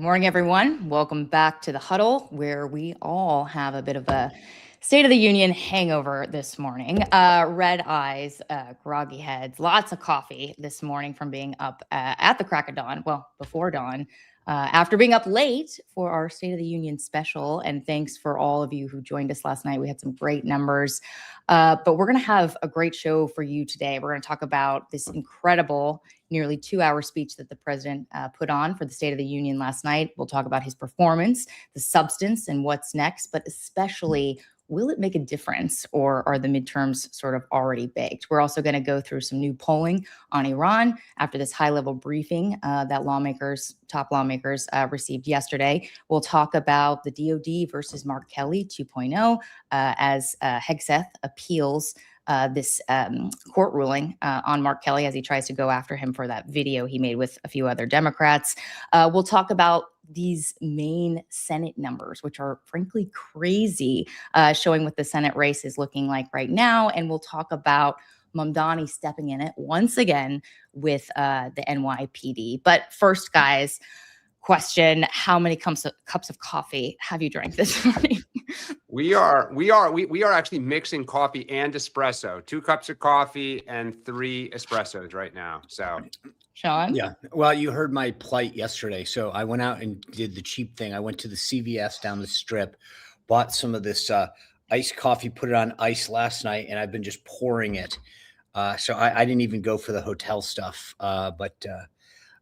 Good morning, everyone. Welcome back to the Huddle, where we all have a bit of a State of the Union hangover this morning. Red eyes, groggy heads, lots of coffee this morning from being up at the crack of dawn. Well, before dawn. After being up late for our State of the Union special. And thanks for all of you who joined us last night. We had some great numbers. But we're going to have a great show for you today. We're going to talk about this incredible nearly 2-hour speech that the president put on for the State of the Union last night. We'll talk about his performance, the substance, and what's next, but especially, will it make a difference, or are the midterms sort of already baked? We're also going to go through some new polling on Iran after this high-level briefing that top lawmakers received yesterday. We'll talk about the DOD versus Mark Kelly 2.0 as Hegseth appeals this court ruling on Mark Kelly as he tries to go after him for that video he made with a few other Democrats. We'll talk about these Maine Senate numbers, which are frankly crazy, showing what the Senate race is looking like right now. And we'll talk about Mamdani stepping in it once again with the NYPD. But first, guys, question: how many cups of coffee have you drank this morning? We are actually mixing coffee and espresso. 2 cups of coffee and 3 espressos right now. So, Sean? Yeah. Well, you heard my plight yesterday. So I went out and did the cheap thing. I went to the CVS down the strip, bought some of this iced coffee, put it on ice last night, and I've been just pouring it. So I didn't even go for the hotel stuff. But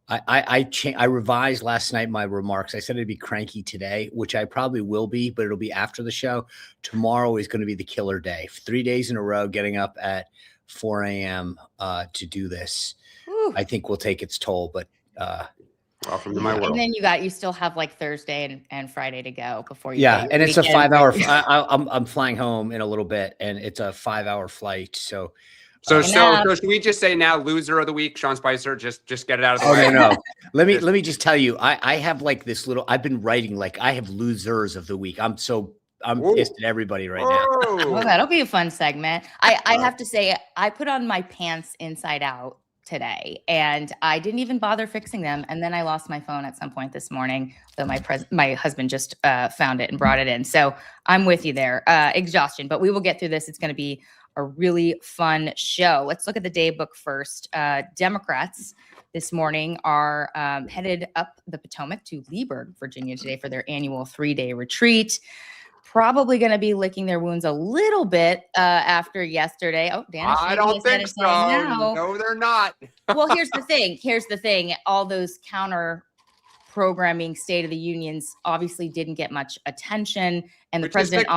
I revised last night my remarks. I said I'd be cranky today, which I probably will be, but it'll be after the show. Tomorrow is going to be the killer day. 3 days in a row, getting up at 4 a.m. To do this. Whew. I think will take its toll, but welcome to my world. And then you still have like Thursday and Friday to go before you. Yeah, and it's a 5-hour. I'm flying home in a little bit, and it's a 5-hour flight. So should we just say now, loser of the week, Sean Spicer? Just get it out of the way. No. Let me just tell you, I have like this little. I've been writing like I have losers of the week. I'm pissed at everybody right now. Well, that'll be a fun segment. I have to say, I put on my pants inside out today, and I didn't even bother fixing them. And then I lost my phone at some point this morning, though my husband just found it and brought it in. So I'm with you there. Exhaustion, but we will get through this. It's going to be a really fun show. Let's look at the day book first. Democrats this morning are headed up the Potomac to Leesburg, Virginia today for their annual 3-day retreat. Probably going to be licking their wounds a little bit after yesterday. Oh, Dan, I don't think so. No, they're not. Well, here's the thing. All those counter programming State of the Unions obviously didn't get much attention, and the president.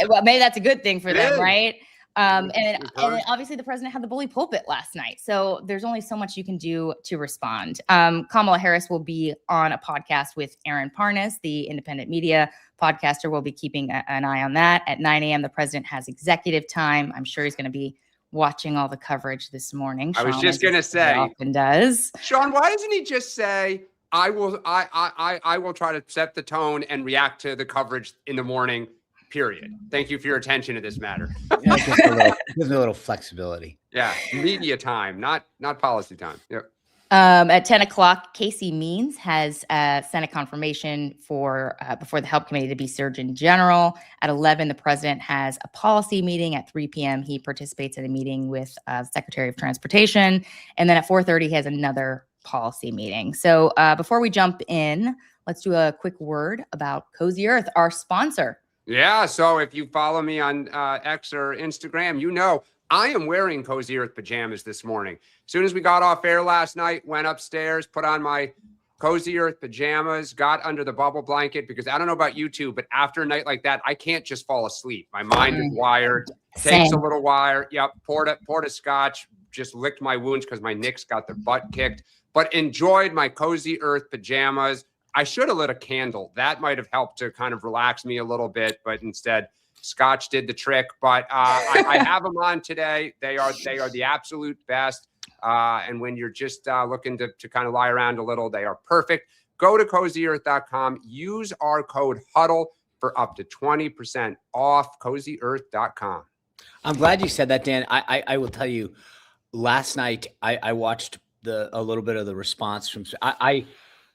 Well, maybe that's a good thing for them, right? And obviously the president had the bully pulpit last night. So there's only so much you can do to respond. Kamala Harris will be on a podcast with Aaron Parnas, the independent media podcaster. We'll be keeping an eye on that. At 9 a.m., the president has executive time. I'm sure he's going to be watching all the coverage this morning. I was just going to say, often does. Sean, why doesn't he just say, I will try to set the tone and react to the coverage in the morning. Period. Thank you for your attention to this matter. Yeah, gives a little flexibility. Yeah, media time, not policy time. Yep. At 10 o'clock, Casey Means has Senate confirmation for before the Help Committee to be Surgeon General. At 11, the president has a policy meeting. At 3 p.m., he participates in a meeting with Secretary of Transportation. And then at 4:30, he has another policy meeting. So before we jump in, let's do a quick word about Cozy Earth, our sponsor. Yeah, so if you follow me on X or Instagram, you know I am wearing Cozy Earth pajamas this morning. As soon as we got off air last night, went upstairs, put on my Cozy Earth pajamas, got under the bubble blanket, because I don't know about you two, but after a night like that, I can't just fall asleep. My mind is wired. Takes a little while. Yep, poured a scotch, just licked my wounds because my Knicks got their butt kicked, but enjoyed my Cozy Earth pajamas. I should have lit a candle. That might have helped to kind of relax me a little bit, but instead scotch did the trick. But I have them on today. They are the absolute best. And when you're just looking to kind of lie around a little, they are perfect. Go to CozyEarth.com. Use our code HUDDLE for up to 20% off. CozyEarth.com. I'm glad you said that, Dan. I will tell you, last night I watched a little bit of the response from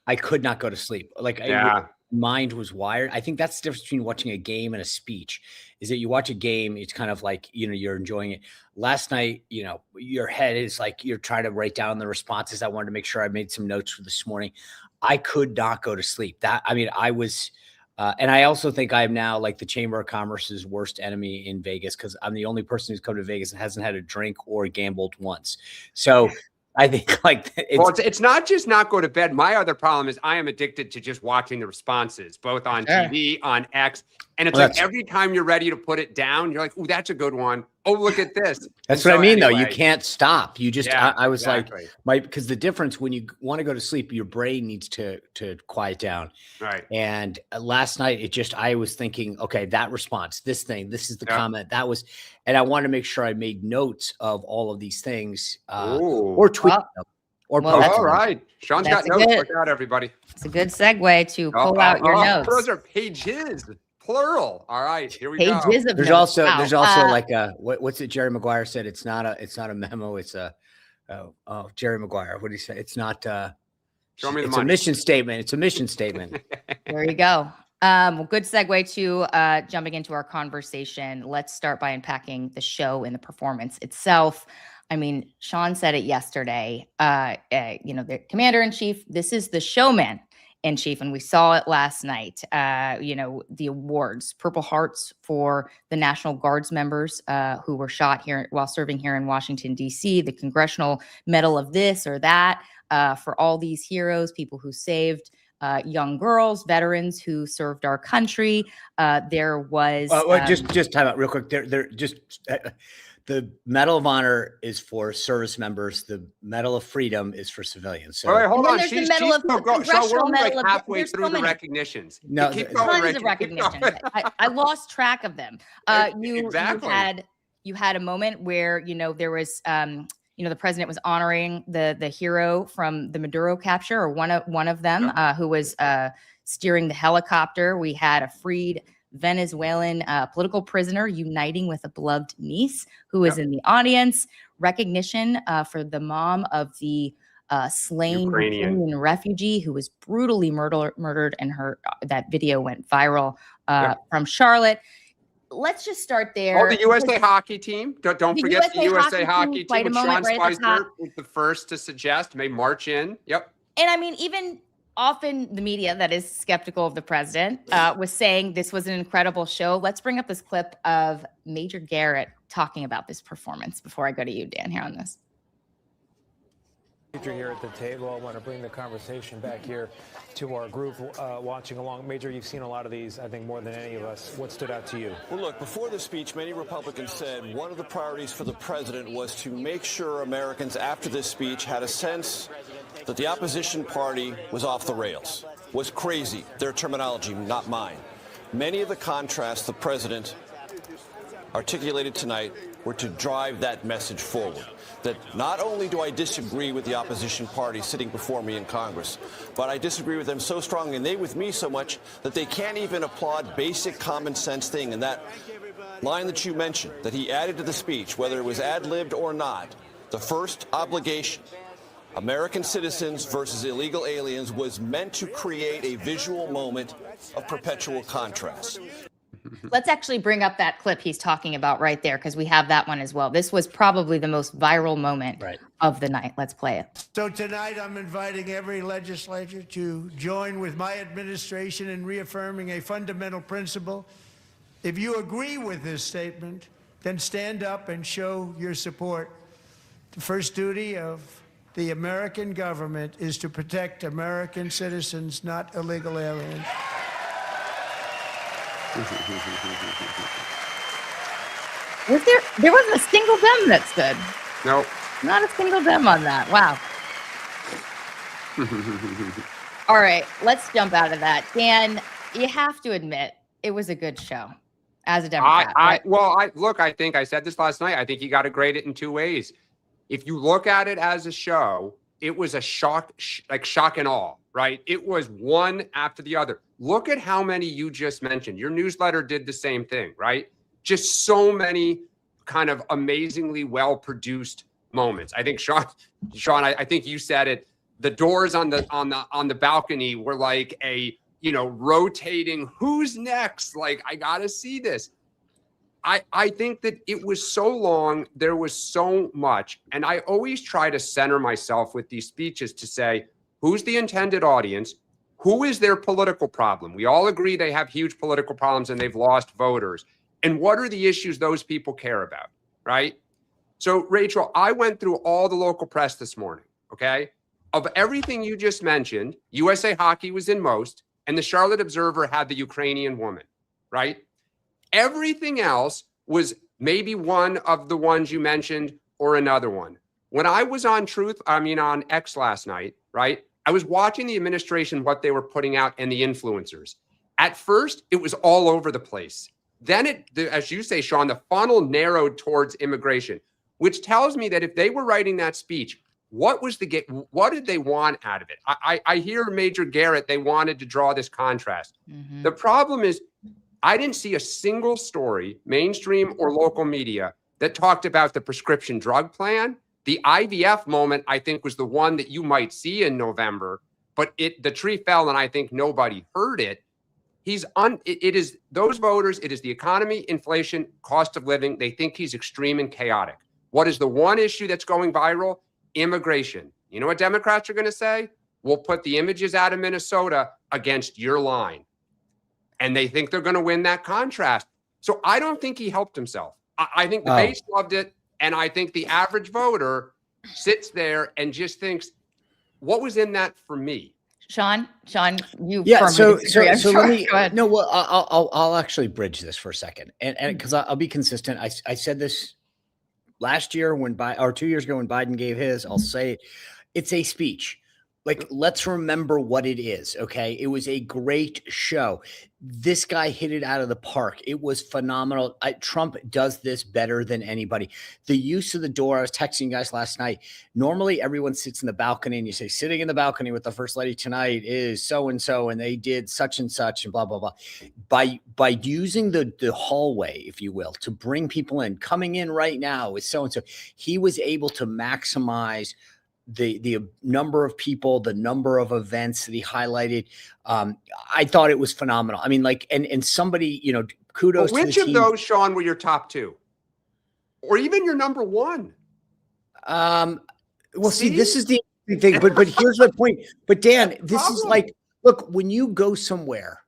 I could not go to sleep. Like Yeah. mind was wired. I think that's the difference between watching a game and a speech is that you watch a game, it's kind of like, you're enjoying it. Last night, your head is like, you're trying to write down the responses. I wanted to make sure I made some notes for this morning. I could not go to sleep. I was, and I also think I'm now like the Chamber of Commerce's worst enemy in Vegas because I'm the only person who's come to Vegas and hasn't had a drink or gambled once. So I think like it's not just not go to bed. My other problem is I am addicted to just watching the responses, both on TV, on X. And it's like every time you're ready to put it down, you're like, "Oh, that's a good one. Oh, look at this." That's what I mean, though. You can't stop. You just, I was exactly. like, because the difference when you want to go to sleep, your brain needs to quiet down. Right. And last night, I was thinking, okay, that response, this thing, this is the comment, that was, and I wanted to make sure I made notes of all of these things or tweet them. All right. Sean's got notes. Look out, everybody. It's a good segue to pull out your notes. Those are pages. Plural. All right, here we go. There's also like what's it? Jerry Maguire said it's not a memo. It's a Jerry Maguire. What did he say? It's not. Show me the it's money. A mission statement. It's a mission statement. There you go. Good segue to jumping into our conversation. Let's start by unpacking the show and the performance itself. I mean, Sean said it yesterday. The commander-in-chief. This is the showman in chief, and we saw it last night. The awards, Purple Hearts for the National Guards members who were shot here while serving here in Washington, D.C., the Congressional Medal of this or that for all these heroes, people who saved young girls, veterans who served our country. There was just time out real quick. The Medal of Honor is for service members. The Medal of Freedom is for civilians. So, all right, hold on. She's we're like halfway through the recognitions. No, keep going, tons of recognitions. I lost track of them. You had a moment where there was the president was honoring the hero from the Maduro capture, or one of them who was steering the helicopter. We had a freed Venezuelan political prisoner uniting with a beloved niece who was in the audience. Recognition for the mom of the slain Ukrainian refugee who was brutally murdered, and that video went viral from Charlotte. Let's just start there. Oh, the USA hockey team. Don't forget the USA hockey team. With Sean Spicer was the first to suggest may march in. Yep. And I mean, even often the media that is skeptical of the president was saying this was an incredible show. Let's bring up this clip of Major Garrett talking about this performance before I go to you, Dan, here on this. Major here at the table. I want to bring the conversation back here to our group watching along. Major, you've seen a lot of these, I think, more than any of us. What stood out to you? Well, look, before the speech, many Republicans said one of the priorities for the president was to make sure Americans after this speech had a sense that the opposition party was off the rails, was crazy. Their terminology, not mine. Many of the contrasts the president articulated tonight were to drive that message forward. That not only do I disagree with the opposition party sitting before me in Congress, but I disagree with them so strongly, and they with me so much, that they can't even applaud basic common sense thing. And that line that you mentioned, that he added to the speech, whether it was ad-libbed or not, the first obligation, American citizens versus illegal aliens, was meant to create a visual moment of perpetual contrast. Let's actually bring up that clip he's talking about right there, because we have that one as well. This was probably the most viral moment of the night. Let's play it. So tonight I'm inviting every legislator to join with my administration in reaffirming a fundamental principle. If you agree with this statement, then stand up and show your support. The first duty of the American government is to protect American citizens, not illegal aliens. There wasn't a single Dem that stood. Nope. Not a single Dem on that. Wow. All right, let's jump out of that. Dan, you have to admit it was a good show as a Democrat. I think I said this last night. I think you got to grade it in two ways. If you look at it as a show, it was a shock and awe, right? It was one after the other. Look at how many you just mentioned. Your newsletter did the same thing, right? Just so many kind of amazingly well-produced moments. I think, Sean, I think you said it. the doors on the balcony were like a, rotating, who's next? Like, I gotta see this. I think that it was so long, there was so much. And I always try to center myself with these speeches to say, who's the intended audience? Who is their political problem? We all agree they have huge political problems and they've lost voters. And what are the issues those people care about, right? So, Rachel, I went through all the local press this morning, okay? Of everything you just mentioned, USA Hockey was in most, and the Charlotte Observer had the Ukrainian woman, right? Everything else was maybe one of the ones you mentioned or another one. When I was on on X last night, right, I was watching the administration, what they were putting out, and the influencers. At first, it was all over the place. Then as you say, Sean, the funnel narrowed towards immigration, which tells me that if they were writing that speech, what did they want out of it? I hear Major Garrett, they wanted to draw this contrast. The problem is, I didn't see a single story, mainstream or local media, that talked about the prescription drug plan. The IVF moment, I think, was the one that you might see in November, but the tree fell and I think nobody heard it. It is those voters, it is the economy, inflation, cost of living. They think he's extreme and chaotic. What is the one issue that's going viral? Immigration. You know what Democrats are going to say? We'll put the images out of Minnesota against your line. And they think they're going to win that contrast. So I don't think he helped himself. I think the base loved it. And I think the average voter sits there and just thinks, what was in that for me? Sean, you so disagree, so sure. let me Go ahead. no, well, I'll actually bridge this for a second, and because I'll be consistent. I said this last year or 2 years ago when Biden gave his. I'll say it. It's a speech. Like, let's remember what it is. Okay. It was a great show. This guy hit it out of the park. It was phenomenal. Trump does this better than anybody. The use of the door, I was texting you guys last night. Normally everyone sits in the balcony and you say, sitting in the balcony with the first lady tonight is so-and-so, and they did such and such and blah, blah, blah. By using the hallway, if you will, to bring people in, coming in right now is so-and-so, he was able to maximize the number of people, the number of events that he highlighted. I thought it was phenomenal. I mean, like, and somebody, kudos to the team. Which of those, Sean, were your top two? Or even your number one? Well, see, this is the thing, but here's my point. But Dan, this is like, look, when you go somewhere,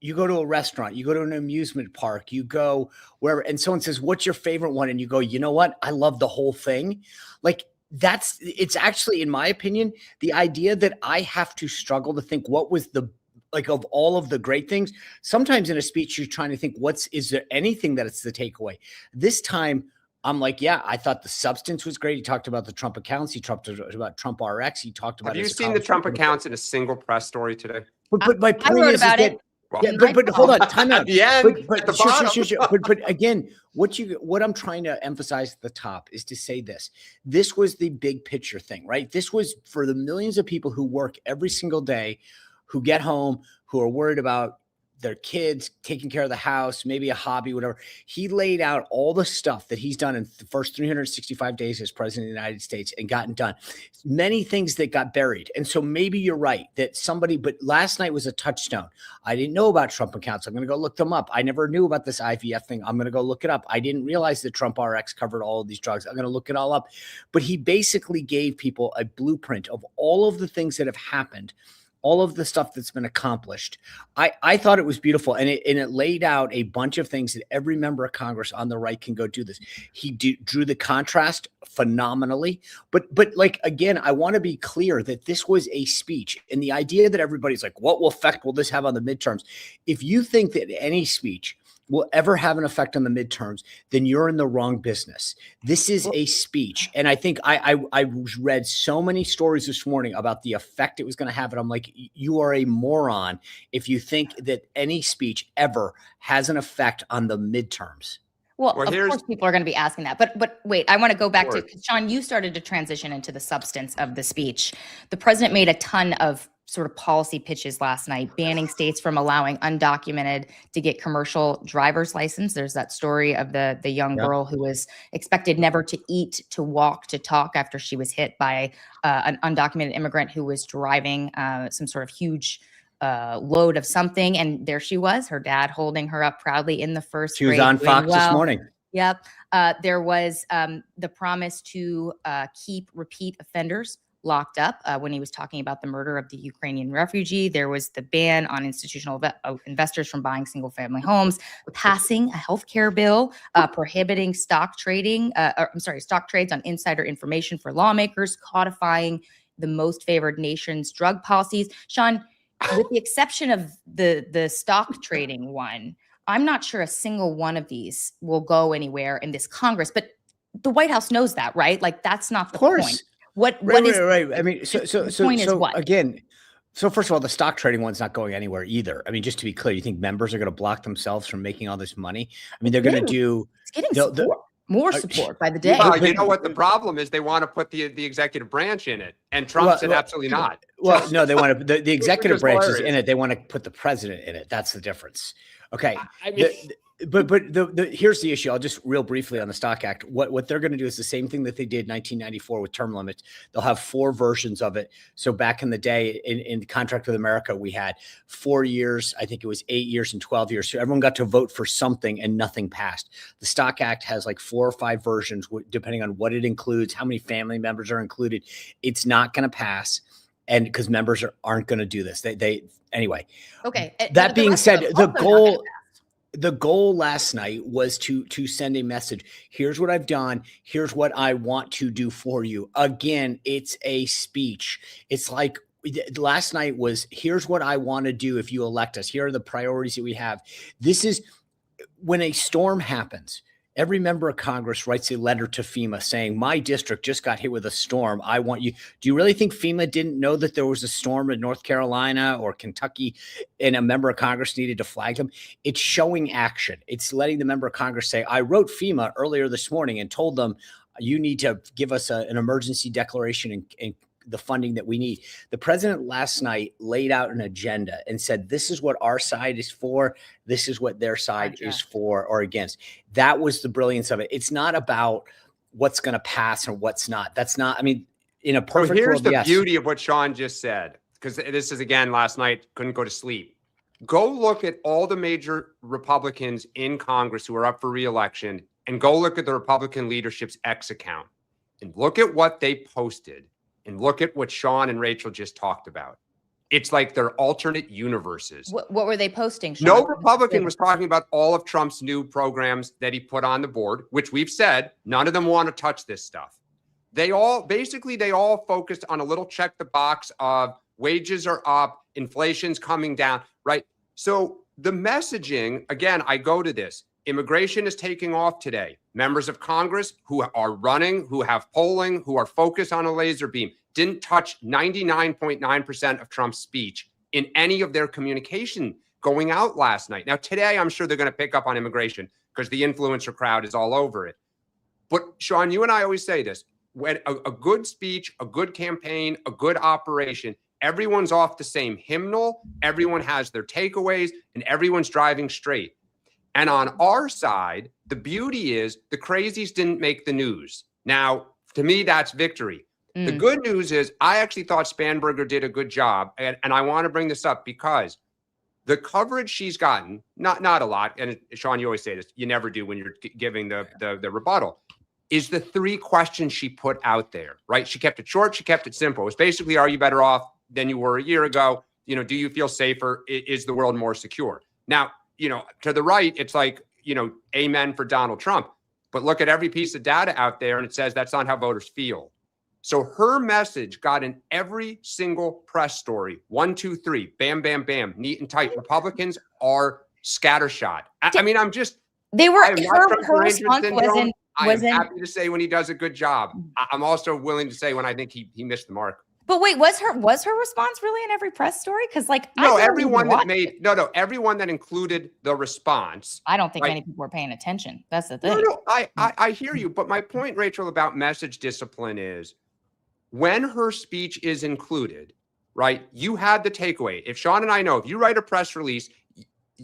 you go to a restaurant, you go to an amusement park, you go wherever, and someone says, what's your favorite one? And you go, you know what? I love the whole thing. Like, it's actually, in my opinion, the idea that I have to struggle to think what was of all of the great things. Sometimes in a speech, you're trying to think, is there anything that it's the takeaway? This time I'm like, yeah, I thought the substance was great. He talked about the Trump accounts. He talked about Trump RX. He talked about. Have you seen the Trump accounts in a single press story today? But my point is that. Yeah, but hold on, time out. At the end, but again, what I'm trying to emphasize at the top is to say this. This was the big picture thing, right? This was for the millions of people who work every single day, who get home, who are worried about their kids, taking care of the house, maybe a hobby, whatever. He laid out all the stuff that he's done in the first 365 days as president of the United States and gotten done. Many things that got buried. And so maybe you're right that but last night was a touchstone. I didn't know about Trump accounts. I'm going to go look them up. I never knew about this IVF thing. I'm going to go look it up. I didn't realize that Trump RX covered all of these drugs. I'm going to look it all up. But he basically gave people a blueprint of all of the things that have happened, all of the stuff that's been accomplished. I thought it was beautiful. And it laid out a bunch of things that every member of Congress on the right can go do this. He drew the contrast phenomenally. But like, again, I want to be clear that this was a speech, and the idea that everybody's like, what effect will this have on the midterms? If you think that any speech will ever have an effect on the midterms, then you're in the wrong business. This is a speech. And I think I read so many stories this morning about the effect it was going to have. And I'm like, you are a moron if you think that any speech ever has an effect on the midterms. Well, Well, of here's- course people are going to be asking that. But wait, I want to go back to, Sure. Sean, you started to transition into the substance of the speech. The president made a ton of sort of policy pitches last night, banning states from allowing undocumented to get commercial driver's license. There's that story of the young girl who was expected never to eat, to walk, to talk after she was hit by an undocumented immigrant who was driving some sort of huge load of something. And there she was, her dad holding her up proudly in the first She was grade. on doing Fox this well. morning. Yep. There was the promise to keep repeat offenders locked up when he was talking about the murder of the Ukrainian refugee. There was the ban on institutional investors from buying single family homes, passing a healthcare bill, prohibiting stock trading, stock trades on insider information for lawmakers, codifying the most favored nation's drug policies. Sean, with the exception of the stock trading one, I'm not sure a single one of these will go anywhere in this Congress, but the White House knows that, right? Like that's not the point. What is Right. I mean, so point is what? again, so first of all, the stock trading one's not going anywhere either. I mean, just to be clear, you think members are going to block themselves from making all this money? I mean, they're going to do. It's getting support, more support by the day. Well, you know what the problem is? They want to put the executive branch in it, and Trump said absolutely not. Well, no, they want to. The executive branch is hilarious. in it. They want to put the president in it. That's the difference. Okay, I mean, but here's the issue. I'll just real briefly on the Stock Act. What they're going to do is the same thing that they did in 1994 with term limits. They'll have 4 versions of it. So back in the day, in the Contract with America, we had 4 years. I think it was 8 years and 12 years. So everyone got to vote for something, and nothing passed. The Stock Act has like 4 or 5 versions, depending on what it includes, how many family members are included. It's not going to pass, and because members aren't going to do this. They anyway. Okay. That being said, the goal last night was to send a message. Here's what I've done. Here's what I want to do for you. Again, it's a speech. It's like last night was, here's what I want to do if you elect us. Here are the priorities that we have. This is when a storm happens. Every member of Congress writes a letter to FEMA saying, my district just got hit with a storm. I want you. Do you really think FEMA didn't know that there was a storm in North Carolina or Kentucky and a member of Congress needed to flag them? It's showing action. It's letting the member of Congress say, I wrote FEMA earlier this morning and told them you need to give us an emergency declaration and the funding that we need. The president last night laid out an agenda and said, this is what our side is for. This is what their side is for or against. That was the brilliance of it. It's not about what's going to pass or what's not. That's not, I mean, in a perfect here's world, the yes. beauty of what Sean just said, because this is, again, last night, couldn't go to sleep. Go look at all the major Republicans in Congress who are up for re-election, and go look at the Republican leadership's X account and look at what they posted. And look at what Sean and Rachel just talked about. It's like they're alternate universes. What were they posting, Sean? No Republican was talking about all of Trump's new programs that he put on the board, which we've said, none of them want to touch this stuff. They all focused on a little check the box of wages are up, inflation's coming down, right? So the messaging, again, I go to this. Immigration is taking off today. Members of Congress who are running, who have polling, who are focused on a laser beam, didn't touch 99.9% of Trump's speech in any of their communication going out last night. Now, today, I'm sure they're going to pick up on immigration because the influencer crowd is all over it. But Sean, you and I always say this, when a good speech, a good campaign, a good operation, everyone's off the same hymnal, everyone has their takeaways, and everyone's driving straight. And on our side, the beauty is the crazies didn't make the news. Now, to me, that's victory. The good news is I actually thought Spanberger did a good job. And I want to bring this up because the coverage she's gotten, not a lot, and Sean, you always say this, you never do when you're giving the rebuttal, is the 3 questions she put out there, right? She kept it short. She kept it simple. It was basically, are you better off than you were a year ago? You know, do you feel safer? Is the world more secure? Now, you know, to the right, it's like, you know, amen for Donald Trump. But look at every piece of data out there, and it says that's not how voters feel. So her message got in every single press story. 1, 2, 3, bam, bam, bam, neat and tight. Republicans are scattershot. I mean, I'm just. They were. Her response wasn't. I'm happy to say when he does a good job. I'm also willing to say when I think he missed the mark. But wait, was her response really in every press story? Because like No, I everyone that made everyone that included the response. I don't think right? many people were paying attention. That's the No, thing. no, I hear you, but my point, Rachel, about message discipline is when her speech is included, right? You had the takeaway. If Sean and I know, if you write a press release,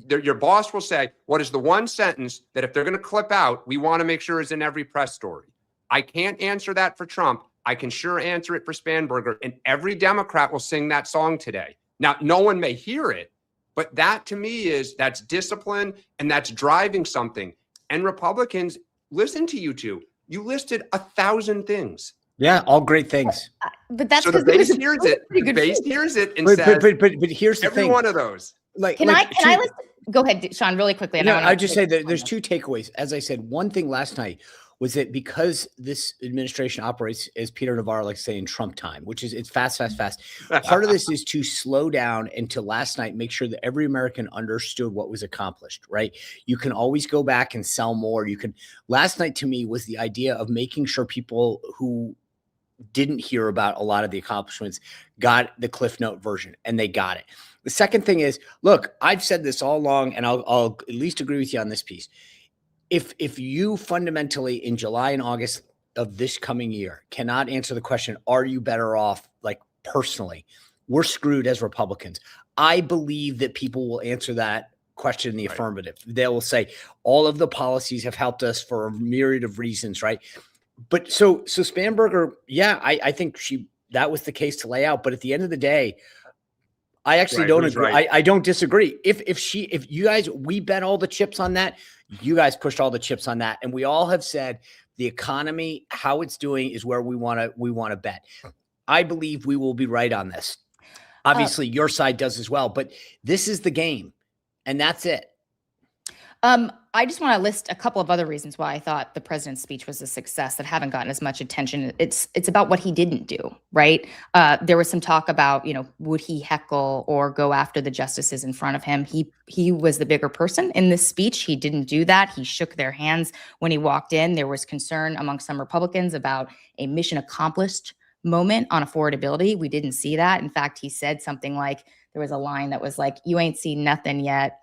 your boss will say, what is the one sentence that if they're going to clip out, we want to make sure is in every press story? I can't answer that for Trump. I can sure answer it for Spanberger, and every Democrat will sing that song today. Now, no one may hear it, but that to me that's discipline and that's driving something. And Republicans, listen to you two. You listed 1,000 things. Yeah, all great things. But that's So the base hears it. The base hears it and says, but here's the every thing. one of those. Like, Can I listen? Go ahead, Sean, really quickly. No, I just say that there's two takeaways. As I said, one thing last night was that because this administration operates, as Peter Navarro likes to say, in Trump time, which is it's fast, fast, fast. Part of this is to slow down and to last night make sure that every American understood what was accomplished, right? You can always go back and sell more. Last night to me was the idea of making sure people who didn't hear about a lot of the accomplishments got the Cliff Note version, and they got it. The second thing is, look, I've said this all along, and I'll at least agree with you on this piece. If you fundamentally in July and August of this coming year cannot answer the question, are you better off, like personally, we're screwed as Republicans. I believe that people will answer that question in the affirmative. They will say all of the policies have helped us for a myriad of reasons, right? But so Spanberger, yeah, I think that was the case to lay out. But at the end of the day, I actually don't agree. Right. I don't disagree. If you guys, we bet all the chips on that. You guys pushed all the chips on that, and we all have said the economy, how it's doing, is where we want to bet. I believe we will be right on this. Obviously, your side does as well, but this is the game, and that's it. I just want to list a couple of other reasons why I thought the president's speech was a success that haven't gotten as much attention. It's about what he didn't do, right? There was some talk about, would he heckle or go after the justices in front of him? He was the bigger person in this speech. He didn't do that. He shook their hands when he walked in. There was concern among some Republicans about a mission accomplished moment on affordability. We didn't see that. In fact, he said something like, there was a line that was like, you ain't seen nothing yet,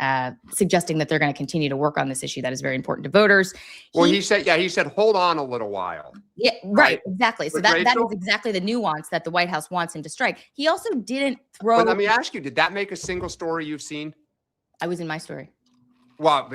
suggesting that they're going to continue to work on this issue that is very important to voters. Well, he said, hold on a little while. Yeah, right. Exactly. So that is exactly the nuance that the White House wants him to strike. He also didn't throw. But let me ask you, did that make a single story you've seen? I was in my story. Well,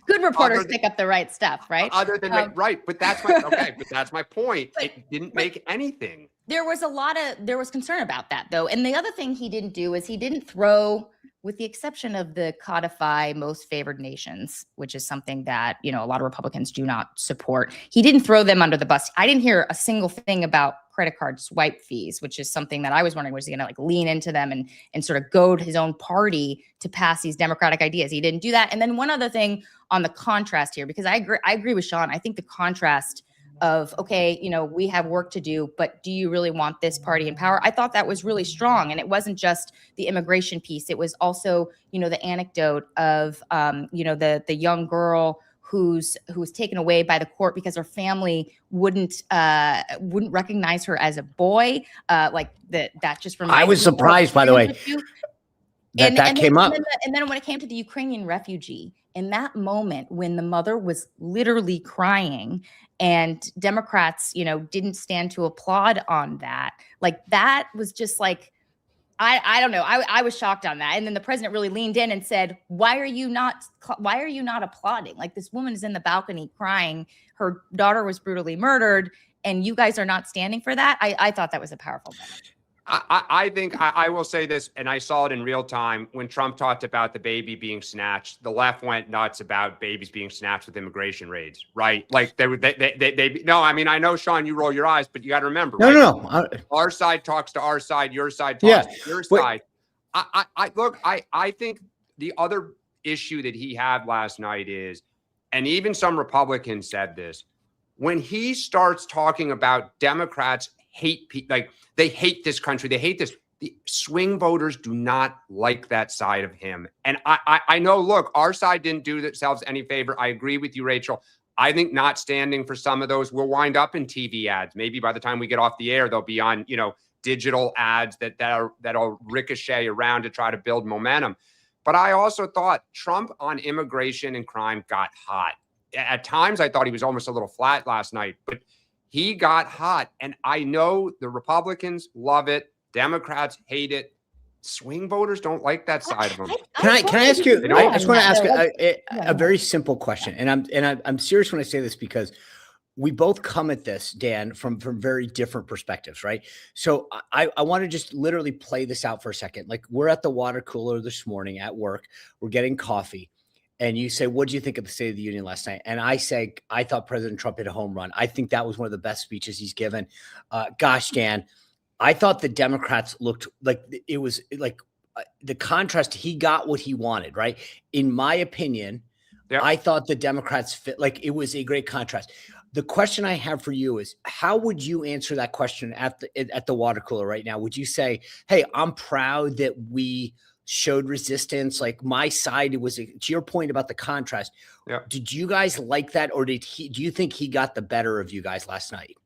good reporters pick up the right stuff, right? Other than right, but that's my but that's my point. It didn't make anything. There was concern about that though. And the other thing he didn't do is he didn't throw, with the exception of the codify most favored nations, which is something that, a lot of Republicans do not support. He didn't throw them under the bus. I didn't hear a single thing about credit card swipe fees, which is something that I was wondering, was he going to lean into them and sort of goad his own party to pass these democratic ideas? He didn't do that. And then one other thing on the contrast here, because I agree with Sean. I think the contrast of, okay, we have work to do, but do you really want this party in power? I thought that was really strong. And it wasn't just the immigration piece. It was also, the anecdote of, the young girl who was taken away by the court because her family wouldn't recognize her as a boy. That just reminded me. I was surprised, by the way, that came up. And then when it came to the Ukrainian refugee, in that moment when the mother was literally crying and Democrats, didn't stand to applaud on that, that was just I don't know. I was shocked on that. And then the president really leaned in and said, why are you not applauding? This woman is in the balcony crying. Her daughter was brutally murdered and you guys are not standing for that. I thought that was a powerful moment. I think I will say this, and I saw it in real time when Trump talked about the baby being snatched. The left went nuts about babies being snatched with immigration raids, right? No, I mean, I know, Sean, you roll your eyes, but you got to remember, no. Our side talks to our side, your side talks to your side. I think the other issue that he had last night is, and even some Republicans said this, when he starts talking about Democrats hate people, they hate this country, they hate this. The swing voters do not like that side of him. And I know, look, our side didn't do themselves any favor. I agree with you, Rachel. I think not standing for some of those will wind up in TV ads. Maybe by the time we get off the air, they'll be on, digital ads that'll ricochet around to try to build momentum. But I also thought Trump on immigration and crime got hot. At times, I thought he was almost a little flat last night, but he got hot. And I know the Republicans love it. Democrats hate it. Swing voters don't like that side of them. Can I ask you? I just want to ask a very Yeah. simple question, and I'm serious when I say this because we both come at this, Dan, from very different perspectives, right? So I want to just literally play this out for a second. Like, we're at the water cooler this morning at work, we're getting coffee, and you say, "What do you think of the State of the Union last night?" And I say, "I thought President Trump hit a home run. I think that was one of the best speeches he's given." Gosh, Dan, I thought the Democrats looked like it was like the contrast. He got what he wanted, right? In my opinion, Yep. I thought the Democrats fit, like, it was a great contrast. The question I have for you is, how would you answer that question at the water cooler right now? Would you say, "Hey, I'm proud that we showed resistance"? Like, my side, it was, to your point about the contrast. Yep. Did you guys like that, or do you think he got the better of you guys last night?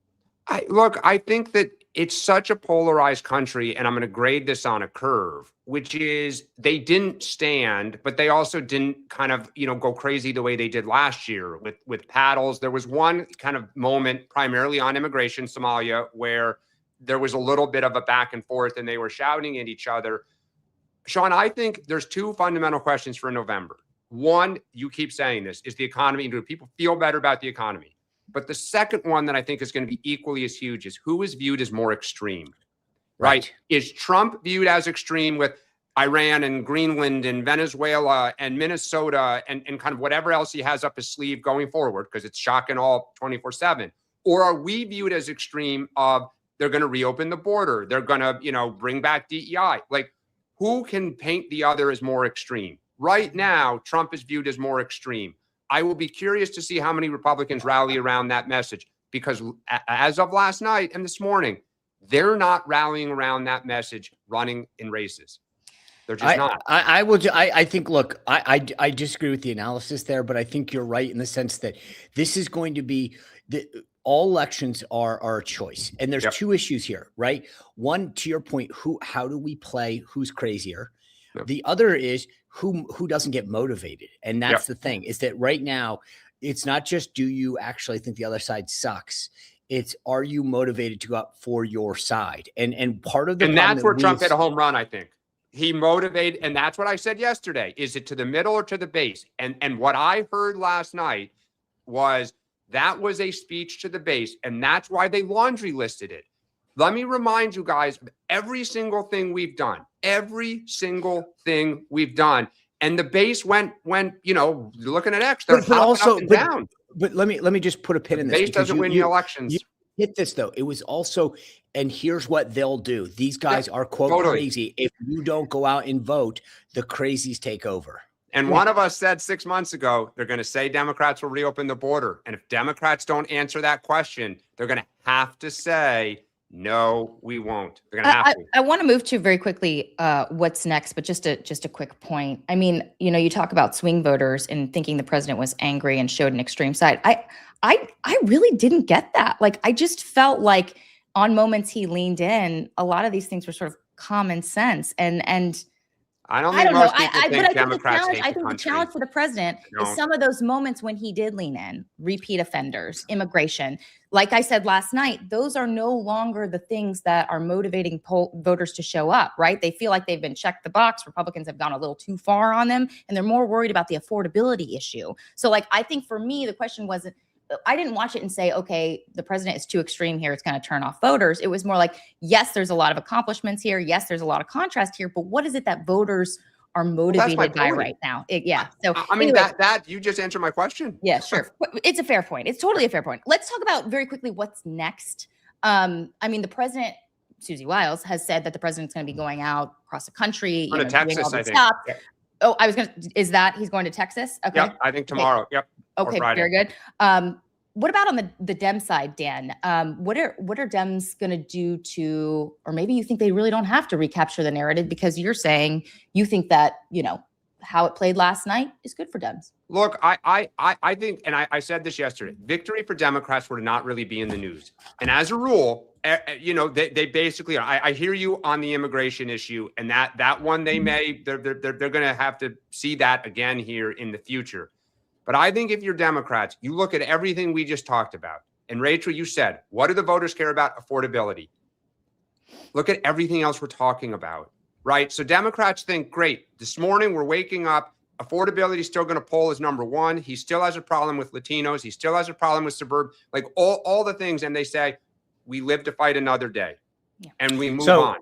I think that it's such a polarized country, and I'm going to grade this on a curve, which is they didn't stand, but they also didn't kind of, go crazy the way they did last year with paddles. There was one kind of moment, primarily on immigration, Somalia, where there was a little bit of a back and forth and they were shouting at each other. Sean, I think there's two fundamental questions for November. One, you keep saying this, is the economy. Do people feel better about the economy? But the second one that I think is going to be equally as huge is who is viewed as more extreme, right? Is Trump viewed as extreme with Iran and Greenland and Venezuela and Minnesota and kind of whatever else he has up his sleeve going forward, because it's shock and all 24/7? Or are we viewed as extreme of they're going to reopen the border, they're going to, bring back DEI? Like, who can paint the other as more extreme? Right now, Trump is viewed as more extreme. I will be curious to see how many Republicans rally around that message, because as of last night and this morning, they're not rallying around that message running in races. They're just not. I think, look, I disagree with the analysis there, but I think you're right in the sense that this is going to be all elections are a choice. And there's two issues here, right? One, to your point, how do we play? Who's crazier? The other is who doesn't get motivated. And that's the thing, is that right now, it's not just, do you actually think the other side sucks? It's, are you motivated to go up for your side? And part of the, and that's where Trump hit a home run, I think. He motivated, and that's what I said yesterday. Is it to the middle or to the base? And what I heard last night was that was a speech to the base, and that's why they laundry listed it. Let me remind you guys, every single thing we've done, and the base went, looking at X, they're hopping up and down. But let me just put a pin in this. The base doesn't win the elections. You hit this though. It was also, and here's what they'll do. These guys are quote crazy. If you don't go out and vote, the crazies take over. And one of us said 6 months ago, they're going to say Democrats will reopen the border. And if Democrats don't answer that question, they're going to have to say, no, we won't. They're going to have to. I want to move to very quickly what's next, but just a quick point. I mean, you talk about swing voters and thinking the president was angry and showed an extreme side. I really didn't get that. Like, I just felt like on moments he leaned in, a lot of these things were sort of common sense. And I don't think most people think Democrats hate the country. I think the challenge for the president is some of those moments when he did lean in, repeat offenders, immigration. Like I said last night, those are no longer the things that are motivating voters to show up, right? They feel like they've been checked the box. Republicans have gone a little too far on them, and they're more worried about the affordability issue. So, like, I think for me, the question wasn't, I didn't watch it and say, okay, the president is too extreme here, it's going to turn off voters. It was more like, yes, there's a lot of accomplishments here. Yes, there's a lot of contrast here. But what is it that voters are motivated by right now? So I mean, anyway, that you just answered my question. Yeah, sure. It's a fair point. It's totally a fair point. Let's talk about very quickly what's next. I mean, the president, Susie Wiles, has said that the president's going to be going out across the country. To Texas, I think. Yeah. Oh, is that he's going to Texas? Okay. Yep, I think tomorrow. Okay. Yep. Okay, very good. What about on the Dem side, Dan? What are Dems going to do to, or maybe you think they really don't have to recapture the narrative, because you're saying you think that, how it played last night is good for Dems. Look, I think, and I said this yesterday, victory for Democrats would not really be in the news. And as a rule, you know, they basically, I hear you on the immigration issue, and that one they're going to have to see that again here in the future. But I think if you're Democrats, you look at everything we just talked about. And Rachel, you said, what do the voters care about? Affordability. Look at everything else we're talking about, right? So Democrats think, great, this morning we're waking up, affordability is still going to poll as number one. He still has a problem with Latinos. He still has a problem with suburb, like all the things. And they say, we live to fight another day, and we move on.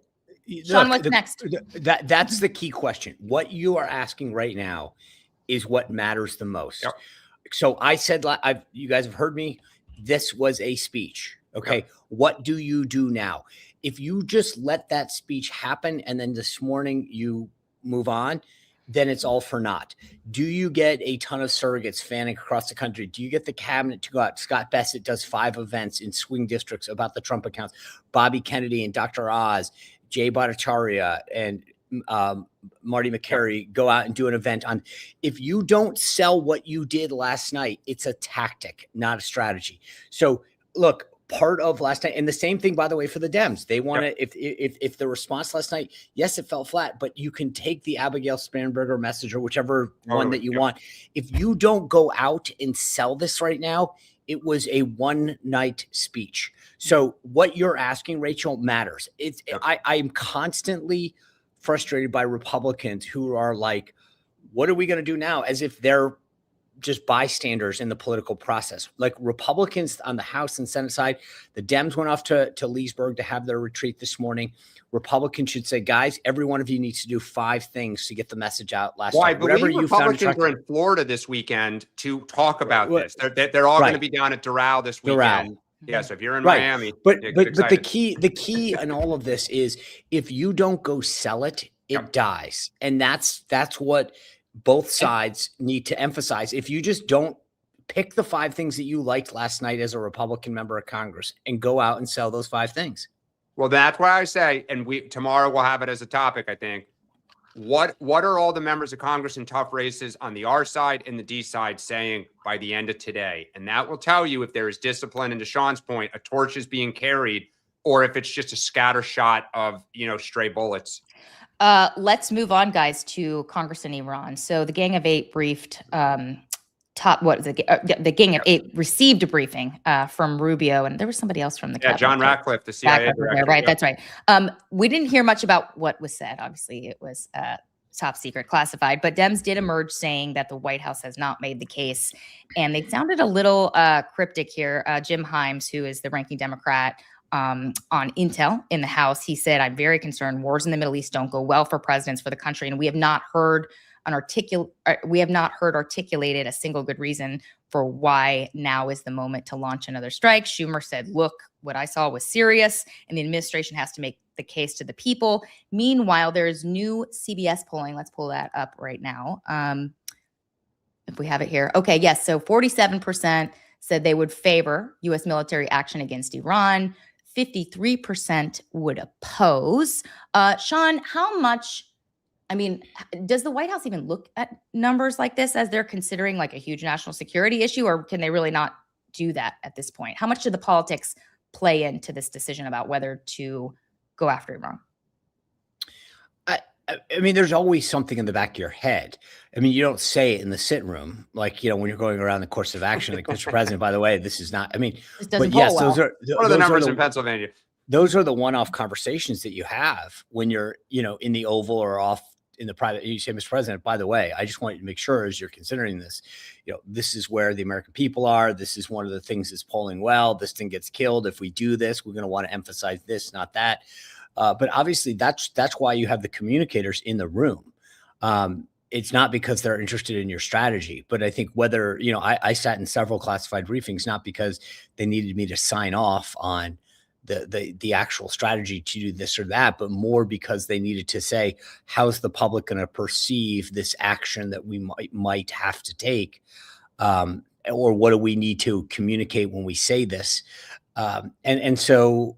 Sean, what's next? That's the key question. What you are asking right now is what matters the most. Yep. So I said, you guys have heard me. This was a speech. Okay. Yep. What do you do now? If you just let that speech happen and then this morning you move on, then it's all for naught. Do you get a ton of surrogates fanning across the country? Do you get the cabinet to go out? Scott Bassett does 5 events in swing districts about the Trump accounts. Bobby Kennedy and Dr. Oz, Jay Bhattacharya and Marty McCary go out and do an event on. If you don't sell what you did last night, it's a tactic, not a strategy. So look, part of last night, and the same thing, by the way, for the Dems. They want to, if the response last night, yes, it fell flat, but you can take the Abigail Spanberger message or whichever one that you want. If you don't go out and sell this right now, it was a one-night speech. So what you're asking, Rachel, matters. I'm constantly frustrated by Republicans who are like, what are we going to do now? As if they're just bystanders in the political process. Like Republicans on the House and Senate side, the Dems went off to Leesburg to have their retreat this morning. Republicans should say, guys, every one of you needs to do 5 things to get the message out last night. Well, I believe Republicans are in Florida this weekend to talk about this. They're all going to be down at Doral this weekend. Yeah, so if you're in Miami, but the key in all of this is if you don't go sell it, it dies. And that's what both sides need to emphasize. If you just don't pick the 5 things that you liked last night as a Republican member of Congress and go out and sell those 5 things. Well, that's why I say, and tomorrow we'll have it as a topic, I think. What are all the members of Congress in tough races on the R side and the D side saying by the end of today? And that will tell you if there is discipline, and to Sean's point, a torch is being carried, or if it's just a scatter shot of, stray bullets. Let's move on, guys, to Congress and Iran. So the Gang of 8 briefed the Gang of 8 received a briefing from Rubio, and there was somebody else from the cabinet. John Ratcliffe, the CIA director. Right, that's right. We didn't hear much about what was said. Obviously, it was top secret, classified. But Dems did emerge saying that the White House has not made the case, and they sounded a little cryptic here. Jim Himes, who is the ranking Democrat on Intel in the House, he said, "I'm very concerned. Wars in the Middle East don't go well for presidents, for the country, and we have not heard articulated a single good reason for why now is the moment to launch another strike." Schumer said, "Look, what I saw was serious, and the administration has to make the case to the people." Meanwhile, there is new CBS polling. Let's pull that up right now. If we have it here. Okay, yes. So 47% said they would favor U.S. military action against Iran. 53% would oppose. Sean, how much? I mean, does the White House even look at numbers like this as they're considering like a huge national security issue, or can they really not do that at this point? How much do the politics play into this decision about whether to go after Iran? I mean, there's always something in the back of your head. I mean, you don't say it in the sit room, like, when you're going around the course of action, like, Mr. President, by the way, this is not, I mean, but yes, well. those are the numbers in Pennsylvania. Those are the one-off conversations that you have when you're, in the Oval or off in the private. You say, Mr. President, by the way, I just want you to make sure as you're considering this, this is where the American people are. This is one of the things that's polling well. This thing gets killed. If we do this, we're going to want to emphasize this, not that. But obviously that's why you have the communicators in the room. It's not because they're interested in your strategy, but I think whether, I sat in several classified briefings, not because they needed me to sign off on the actual strategy to do this or that, but more because they needed to say, how's the public going to perceive this action that we might have to take? Or what do we need to communicate when we say this? And so,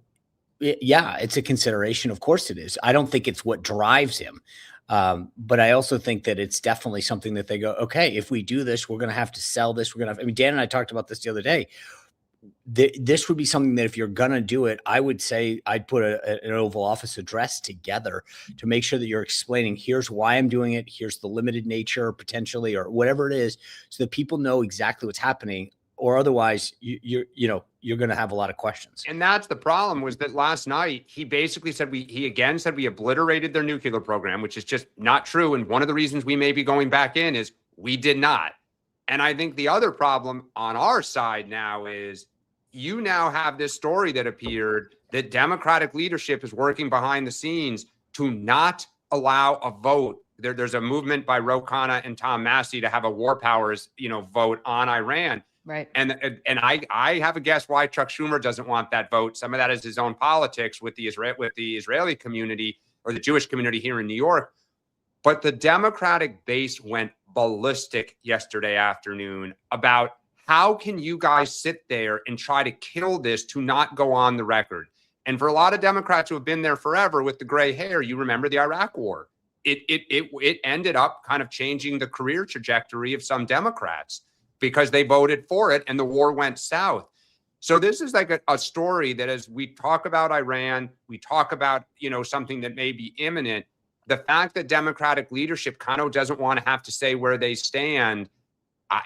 yeah, it's a consideration. Of course it is. I don't think it's what drives him. But I also think that it's definitely something that they go, okay, if we do this, we're going to have to sell this. I mean, Dan and I talked about this the other day. this would be something that if you're going to do it, I would say I'd put an Oval Office address together to make sure that you're explaining, here's why I'm doing it. Here's the limited nature potentially, or whatever it is, so that people know exactly what's happening, or otherwise you're going to have a lot of questions. And that's the problem, was that last night he basically said he again said we obliterated their nuclear program, which is just not true. And one of the reasons we may be going back in is we did not. And I think the other problem on our side now is you now have this story that appeared that Democratic leadership is working behind the scenes to not allow a vote. There's a movement by Ro Khanna and Tom Massey to have a war powers, vote on Iran. Right. And I have a guess why Chuck Schumer doesn't want that vote. Some of that is his own politics with the Israeli community or the Jewish community here in New York. But the Democratic base went ballistic yesterday afternoon about how can you guys sit there and try to kill this to not go on the record. And for a lot of Democrats who have been there forever with the gray hair, you remember the Iraq War. It ended up kind of changing the career trajectory of some Democrats because they voted for it and the war went south. So this is like a story that as we talk about Iran, we talk about, something that may be imminent. The fact that Democratic leadership kind of doesn't want to have to say where they stand.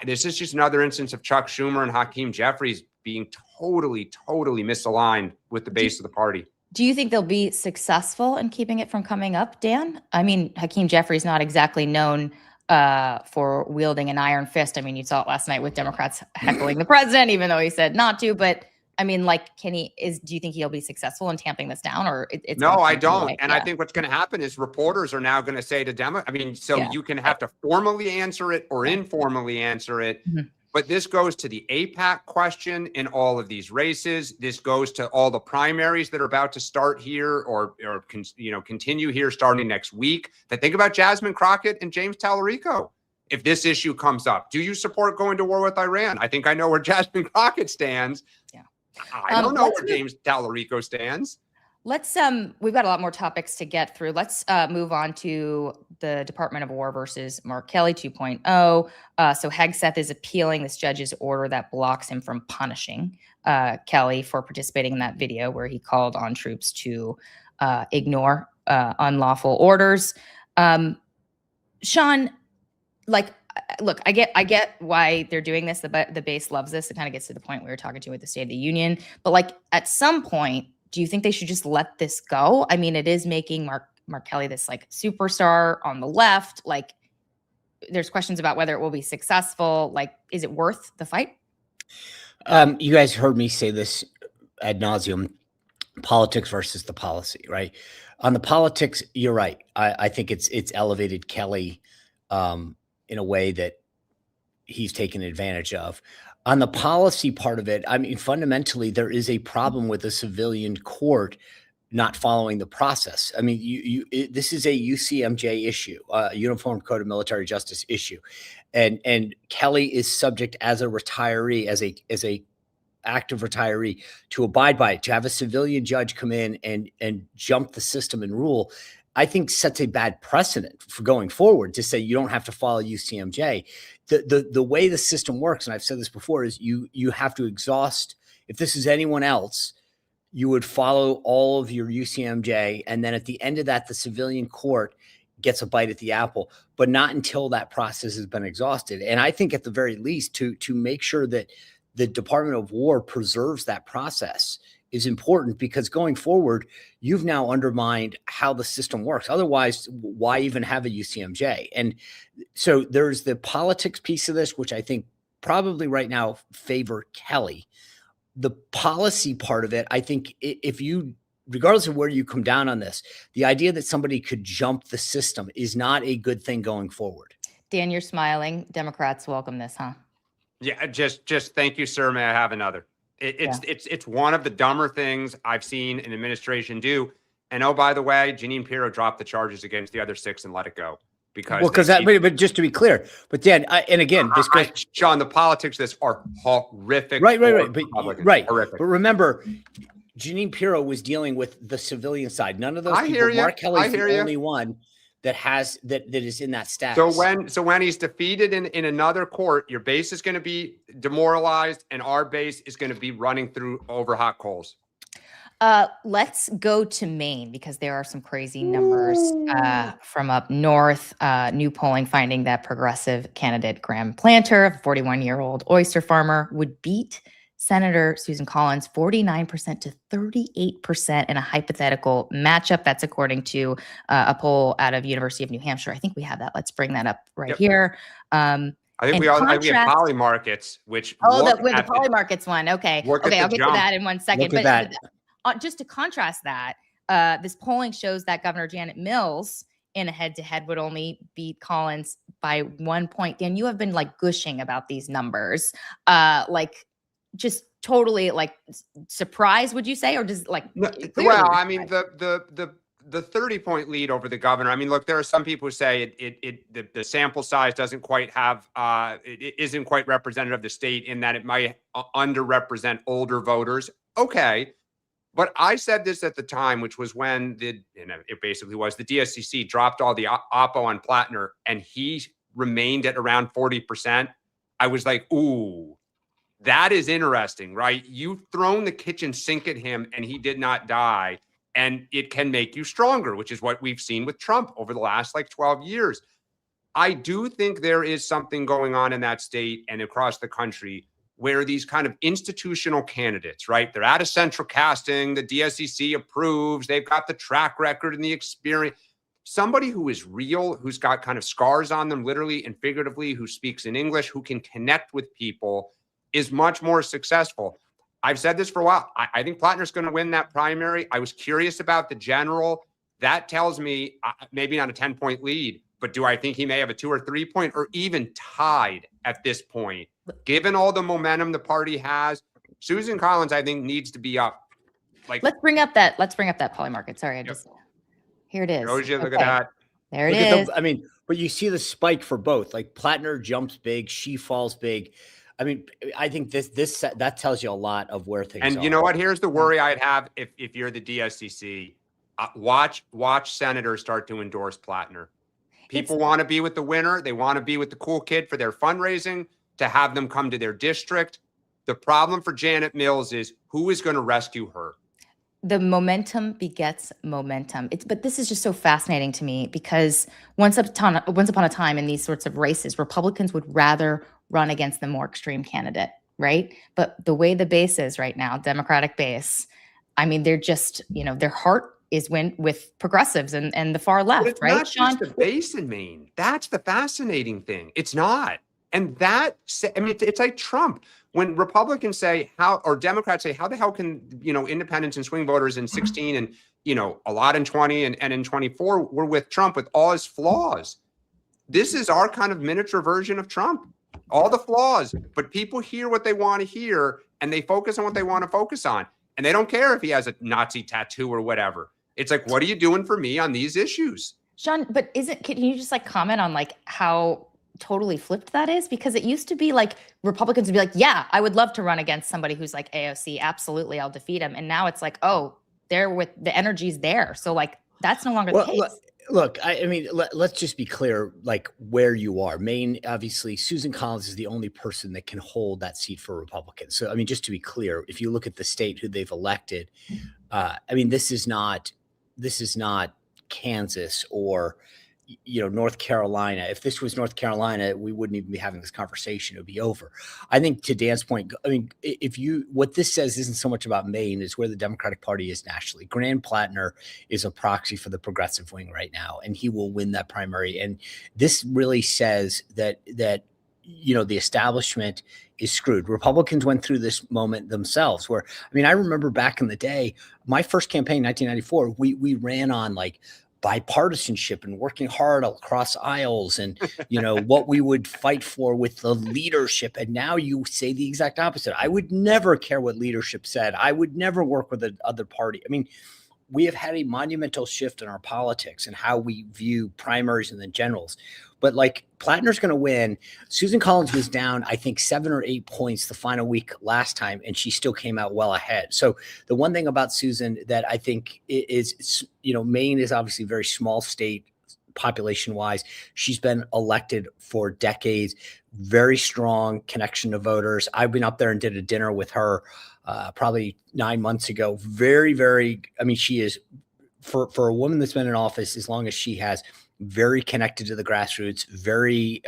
This is just another instance of Chuck Schumer and Hakeem Jeffries being totally, totally misaligned with the base of the party. Do you think they'll be successful in keeping it from coming up, Dan? I mean, Hakeem Jeffries not exactly known for wielding an iron fist. I mean, you saw it last night with Democrats heckling the president, even though he said not to. But I mean, do you think he'll be successful in tamping this down, or it's no, I don't. And I think what's going to happen is reporters are now going to say to you can have to formally answer it or informally answer it. Mm-hmm. But this goes to the AIPAC question in all of these races. This goes to all the primaries that are about to start here or continue here starting next week. But think about Jasmine Crockett and James Tallarico. If this issue comes up, do you support going to war with Iran? I think I know where Jasmine Crockett stands. Yeah. I don't know where James Tallarico stands. Let's we've got a lot more topics to get through. Let's move on to the Department of War versus Mark Kelly 2.0. So Hegseth is appealing this judge's order that blocks him from punishing Kelly for participating in that video where he called on troops to ignore unlawful orders. Sean, look, I get why they're doing this. The base loves this. It kind of gets to the point we were talking to with the State of the Union. But at some point, do you think they should just let this go? I mean, it is making Mark Kelly this superstar on the left. There's questions about whether it will be successful. Is it worth the fight? You guys heard me say this ad nauseum: politics versus the policy, right? On the politics, you're right. I think it's elevated Kelly in a way that he's taken advantage of. On the policy part of it, I mean, fundamentally, there is a problem with a civilian court not following the process. I mean, this is a UCMJ issue, Uniform Code of Military Justice issue, and Kelly is subject as a retiree, as a active retiree, to abide by it. To have a civilian judge come in and jump the system and rule, I think sets a bad precedent for going forward to say you don't have to follow UCMJ. The way the system works, and I've said this before, is you have to exhaust. If this is anyone else, you would follow all of your UCMJ, and then at the end of that, the civilian court gets a bite at the apple, but not until that process has been exhausted. And I think at the very least, to make sure that the Department of War preserves that process is important, because going forward, you've now undermined how the system works. Otherwise, why even have a UCMJ? And so there's the politics piece of this, which I think probably right now favor Kelly. The policy part of it, I think if you, regardless of where you come down on this, the idea that somebody could jump the system is not a good thing going forward. Dan, you're smiling. Democrats welcome this, huh? Yeah, just thank you, sir. May I have another? It's one of the dumber things I've seen an administration do. And oh, by the way, Jeanine Pirro dropped the charges against the other 6 and let it go but just to be clear, but Dan, and again, this goes, Sean, the politics of this are horrific. Right. Horrific. But remember, Jeanine Pirro was dealing with the civilian side. None of those people. Mark Kelly's the only one that is in that status. So when he's defeated in another court, your base is going to be demoralized, and our base is going to be running through over hot coals. Let's go to Maine because there are some crazy numbers from up north. New polling finding that progressive candidate Graham Planter, a 41-year-old oyster farmer, would beat Senator Susan Collins 49% to 38% in a hypothetical matchup. That's according to a poll out of University of New Hampshire. I think we have that. Let's bring that up right here. I think we have poly markets, which the poly markets one. Okay, I'll get to that in 1 second. Look at that. Just to contrast that, this polling shows that Governor Janet Mills in a head-to-head would only beat Collins by 1 point. Dan, you have been like gushing about these numbers, like just totally like surprised, would you say, or just like? Well, I mean the 30-point lead over the governor. I mean, look, there are some people who say the sample size doesn't quite have it isn't quite representative of the state in that it might underrepresent older voters. Okay. But I said this at the time, which was when it basically was the DSCC dropped all the oppo on Plattner and he remained at around 40%. I was like, ooh, that is interesting, right? You've thrown the kitchen sink at him and he did not die. And it can make you stronger, which is what we've seen with Trump over the last 12 years. I do think there is something going on in that state and across the country where these kind of institutional candidates, right? They're out of central casting. The DSCC approves. They've got the track record and the experience. Somebody who is real, who's got kind of scars on them, literally and figuratively, who speaks in English, who can connect with people, is much more successful. I've said this for a while. I think Plattner's going to win that primary. I was curious about the general. That tells me maybe not a 10-point lead, but do I think he may have a 2 or 3 point or even tied at this point? Given all the momentum the party has, Susan Collins, I think, needs to be up. Let's bring up that poly market. Sorry, here it is. Look at that. There it is. I mean, but you see the spike for both. Like Plattner jumps big, she falls big. I mean, I think that tells you a lot of where things are. And you know what? Here's the worry I'd have if you're the DSCC. Watch senators start to endorse Plattner. People want to be with the winner. They want to be with the cool kid for their fundraising, to have them come to their district. The problem for Janet Mills is who is going to rescue her? The momentum begets momentum. But this is just so fascinating to me because once upon a time in these sorts of races, Republicans would rather run against the more extreme candidate, right? But the way the base is right now, Democratic base, I mean, they're just, their heart is with progressives and the far left, but it's right, not Sean? Just the base in Maine. That's the fascinating thing. It's not. And it's like Trump. When Republicans say or Democrats say, how the hell can, independents and swing voters in 16 and, a lot in 20 and in 24 were with Trump with all his flaws. This is our kind of miniature version of Trump. All the flaws, but people hear what they want to hear and they focus on what they want to focus on. And they don't care if he has a Nazi tattoo or whatever. It's like, what are you doing for me on these issues? Sean, but can you just comment on how totally flipped that is? Because it used to be like Republicans would be like, yeah, I would love to run against somebody who's like AOC. Absolutely. I'll defeat him. And now it's like, oh, they're with the energy's there. So that's no longer the case. Look, I mean, let's just be clear, where you are. Maine, obviously, Susan Collins is the only person that can hold that seat for Republicans. So, I mean, just to be clear, if you look at the state who they've elected, I mean, this is not Kansas or, North Carolina. If this was North Carolina, we wouldn't even be having this conversation. It would be over. I think to Dan's point, I mean, what this says isn't so much about Maine, is where the Democratic Party is nationally. Graham Plattner is a proxy for the progressive wing right now, and he will win that primary. And this really says that the establishment is screwed. Republicans went through this moment themselves where, I mean, I remember back in the day, my first campaign, 1994, we ran on bipartisanship and working hard across aisles and, what we would fight for with the leadership. And now you say the exact opposite. I would never care what leadership said. I would never work with the other party. I mean, we have had a monumental shift in our politics and how we view primaries and then generals. But Plattner's going to win. Susan Collins was down, I think, 7 or 8 points the final week last time, and she still came out well ahead. So the one thing about Susan that I think is, Maine is obviously a very small state, population wise. She's been elected for decades, very strong connection to voters. I've been up there and did a dinner with her probably 9 months ago. Very, very, I mean, she is for a woman that's been in office as long as she has, very connected to the grassroots, very,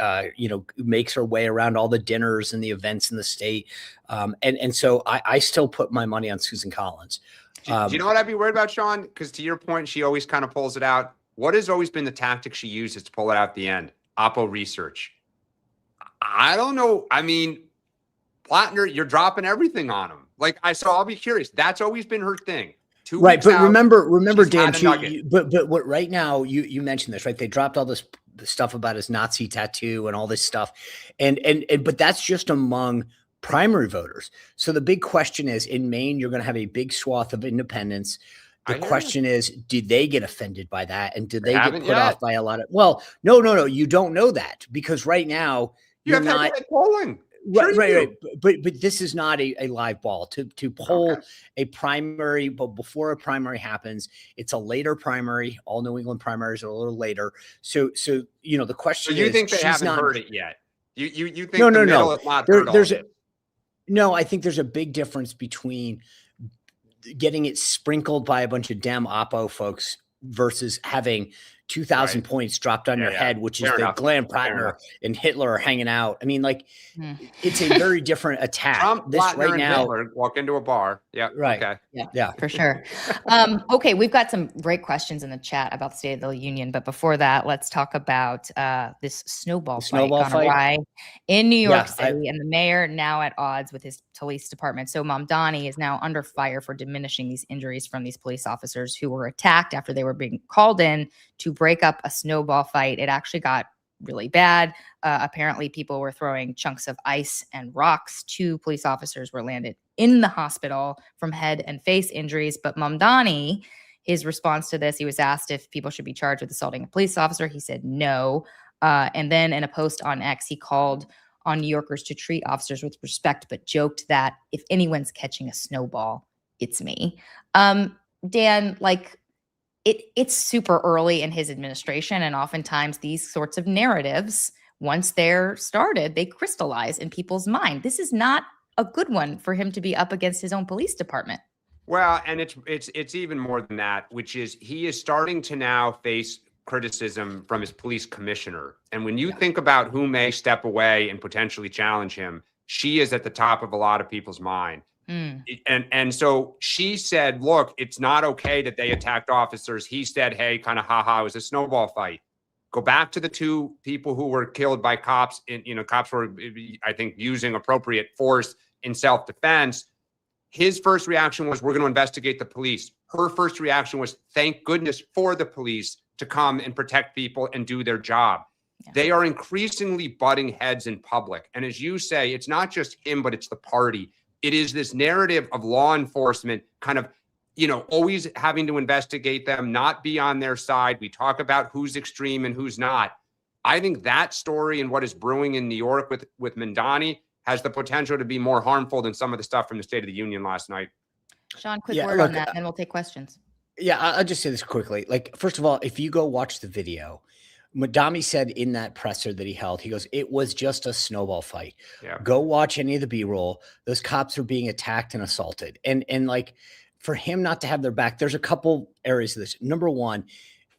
makes her way around all the dinners and the events in the state. And so I still put my money on Susan Collins. Do you know what I'd be worried about, Sean? Because to your point, she always kind of pulls it out. What has always been the tactic she uses to pull it out at the end? Oppo research. I don't know. I mean, Plattner, you're dropping everything on him. Like I'll be curious. That's always been her thing. Right, but out, remember, Dan, but what right now you mentioned this, right? They dropped all this stuff about his Nazi tattoo and all this stuff, and but that's just among primary voters. So the big question is, in Maine, you're going to have a big swath of independents. The question is, did they get offended by that, and did they get put off by a lot of? Well, no, you don't know that because right now you're not polling. Right. But this is not a live ball to poll a primary, but before a primary happens, it's a later primary. All New England primaries are a little later. So the question is, you think they haven't heard it yet? You think no. Is not heard No, I think there's a big difference between getting it sprinkled by a bunch of Dem Oppo folks versus having 2,000 points dropped on your head, which is the Glenn Prattner and Hitler are hanging out. I mean, like, it's a very different attack. Trump, this Plattner, right now, Hitler walk into a bar. Yeah. Right. Okay. Yeah, for sure. Okay, we've got some great questions in the chat about the State of the Union, but before that, let's talk about this snowball fight gone awry in New York City, and the mayor now at odds with his police department. So Mamdani is now under fire for diminishing these injuries from these police officers who were attacked after they were being called in to break up a snowball fight. It actually got really bad. Apparently, people were throwing chunks of ice and rocks. 2 police officers were landed in the hospital from head and face injuries. But Mamdani, his response to this, he was asked if people should be charged with assaulting a police officer. He said no. And then in a post on X, he called on New Yorkers to treat officers with respect, but joked that if anyone's catching a snowball, it's me. Dan, like, it's super early in his administration, and oftentimes these sorts of narratives, once they're started, they crystallize in people's mind. This is not a good one for him to be up against his own police department. Well, and it's even more than that, which is he is starting to now face criticism from his police commissioner. And when you think about who may step away and potentially challenge him, she is at the top of a lot of people's mind. And so she said, look, it's not okay that they attacked officers. He said, hey, kind of haha, it was a snowball fight. Go back to the 2 people who were killed by cops. Cops were, I think, using appropriate force in self-defense. His first reaction was, we're going to investigate the police. Her first reaction was, thank goodness for the police to come and protect people and do their job. Yeah. They are increasingly butting heads in public. And as you say, it's not just him, but it's the party. It is this narrative of law enforcement kind of, always having to investigate them, not be on their side. We talk about who's extreme and who's not. I think that story and what is brewing in New York with Mamdani has the potential to be more harmful than some of the stuff from the State of the Union last night. Sean, quick word on that, and then we'll take questions. Yeah, I'll just say this quickly. Like, first of all, if you go watch the video, Mamdani said in that presser that he held, he goes, it was just a snowball fight. Yeah. Go watch any of the B-roll. Those cops are being attacked and assaulted. And like, for him not to have their back, there's a couple areas of this. Number one,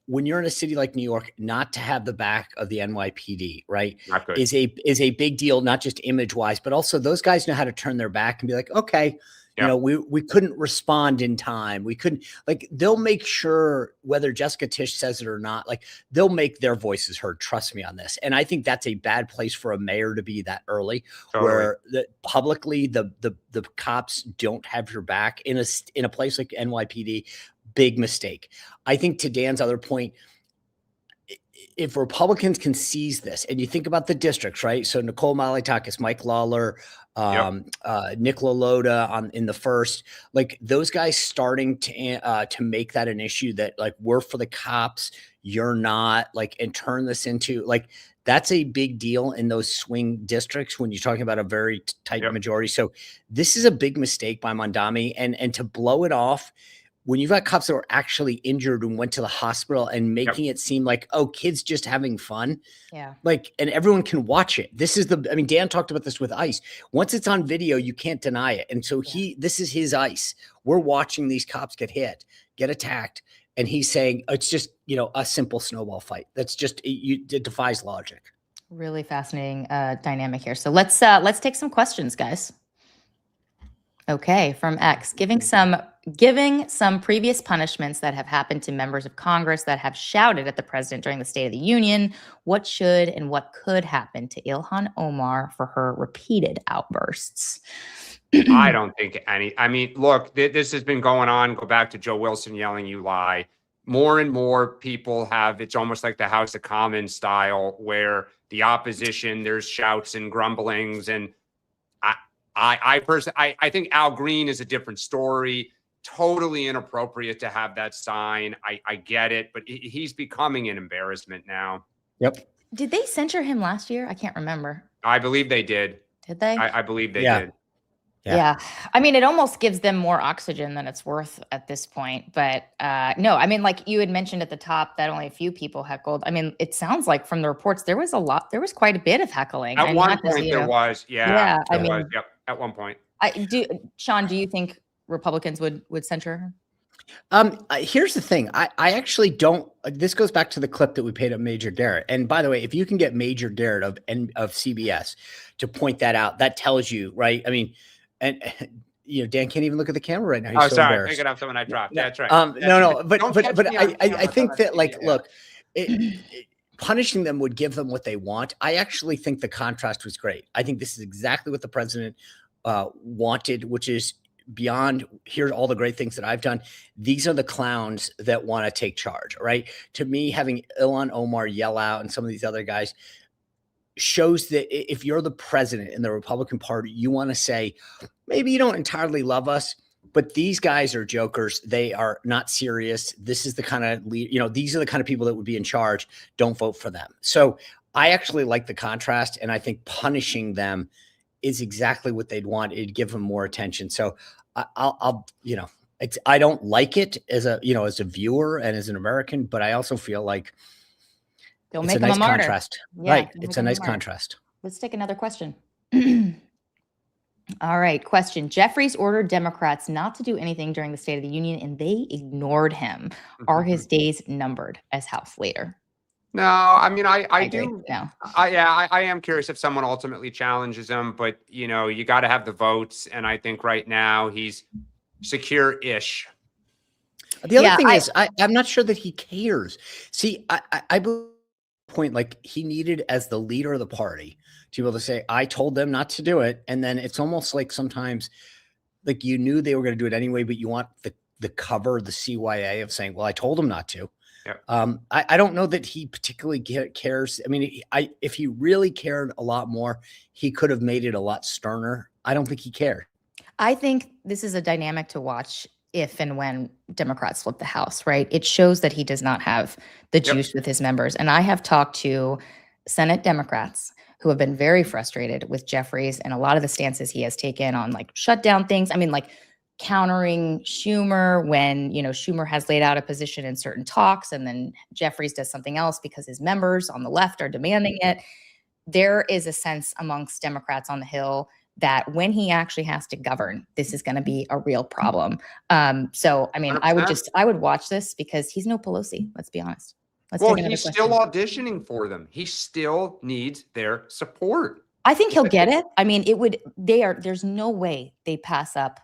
when you're in a city like New York, not to have the back of the NYPD, right, is a big deal, not just image-wise, but also those guys know how to turn their back and be like, okay, we couldn't respond in time. We couldn't, like, they'll make sure whether Jessica Tisch says it or not, like, they'll make their voices heard. Trust me on this. And I think that's a bad place for a mayor to be that early, where publicly the cops don't have your back in a place like NYPD. Big mistake. I think to Dan's other point, if Republicans can seize this, and you think about the districts, right? So Nicole Malliotakis, Mike Lawler, Nick LaLoda in the first, like, those guys starting to make that an issue that, like, we're for the cops, you're not, like, and turn this into, like, that's a big deal in those swing districts when you're talking about a very tight majority. So this is a big mistake by Mamdani, and to blow it off when you've got cops that were actually injured and went to the hospital and making it seem like, oh, kids just having fun. Yeah. Like, and everyone can watch it. This is I mean, Dan talked about this with ICE. Once it's on video, you can't deny it. And so this is his ICE. We're watching these cops get hit, get attacked. And he's saying it's just, a simple snowball fight. That's just, it defies logic. Really fascinating dynamic here. So let's take some questions, guys. Okay, from X, giving some previous punishments that have happened to members of Congress that have shouted at the president during the State of the Union. What should and what could happen to Ilhan Omar for her repeated outbursts? I don't think any. I mean, look, this has been going on. Go back to Joe Wilson yelling, "You lie." More and more people have. It's almost like the House of Commons style, where the opposition, there's shouts and grumblings, and I personally, I think Al Green is a different story. Totally inappropriate to have that sign. I get it, but he's becoming an embarrassment now. Yep. Did they censure him last year? I can't remember. I believe they did. Did they? I believe they did. Yeah. I mean, it almost gives them more oxygen than it's worth at this point. But no, I mean, like you had mentioned at the top that only a few people heckled. I mean, it sounds like from the reports, there was quite a bit of heckling. At one point there was. Yeah. I mean, Yep. At one point. Sean, do you think Republicans would censure her? Here's the thing. I actually don't. This goes back to the clip that we paid up Major Garrett. And by the way, if you can get Major Garrett of CBS to point that out, that tells you, right? I mean, and Dan can't even look at the camera right now. He's so sorry. Pick it up someone I dropped. That's right. But I think that look, punishing them would give them what they want. I actually think the contrast was great. I think this is exactly what the president wanted, which is beyond here's all the great things that I've done. These are the clowns that want to take charge, right? To me, having Ilhan Omar yell out and some of these other guys shows that if you're the president in the Republican Party, you want to say, maybe you don't entirely love us, but these guys are jokers. They are not serious. This is the kind of, these are the kind of people that would be in charge. Don't vote for them. So I actually like the contrast, and I think punishing them is exactly what they'd want. It'd give them more attention. So I don't like it as a viewer and as an American, but I also feel like Don't it's make a him nice a martyr. contrast. Yeah, right. It's a nice contrast. Let's take another question. All right. Question. Jeffries ordered Democrats not to do anything during the State of the Union, and they ignored him. Are his days numbered as House leader? No, I mean, I do. No. I am curious if someone ultimately challenges him, but you got to have the votes. And I think right now he's secure-ish. The other thing is, I'm not sure that he cares. See, I point like he needed as the leader of the party to be able to say, I told them not to do it. And then it's almost like sometimes like you knew they were going to do it anyway, but you want the cover, the CYA of saying, well, I told him not to. Yeah. I don't know that he particularly cares. I mean, if he really cared a lot more, he could have made it a lot sterner. I don't think he cared. I think this is a dynamic to watch if and when Democrats flip the House, right? It shows that he does not have the juice with his members. And I have talked to Senate Democrats who have been very frustrated with Jeffries and a lot of the stances he has taken on like shut down things. I mean, like countering Schumer when, Schumer has laid out a position in certain talks and then Jeffries does something else because his members on the left are demanding it. There is a sense amongst Democrats on the Hill that when he actually has to govern, this is going to be a real problem. So, I mean, 100%. I would watch this because he's no Pelosi. Let's be honest. He's still auditioning for them. He still needs their support. I think he'll get it. I mean, there's no way they pass up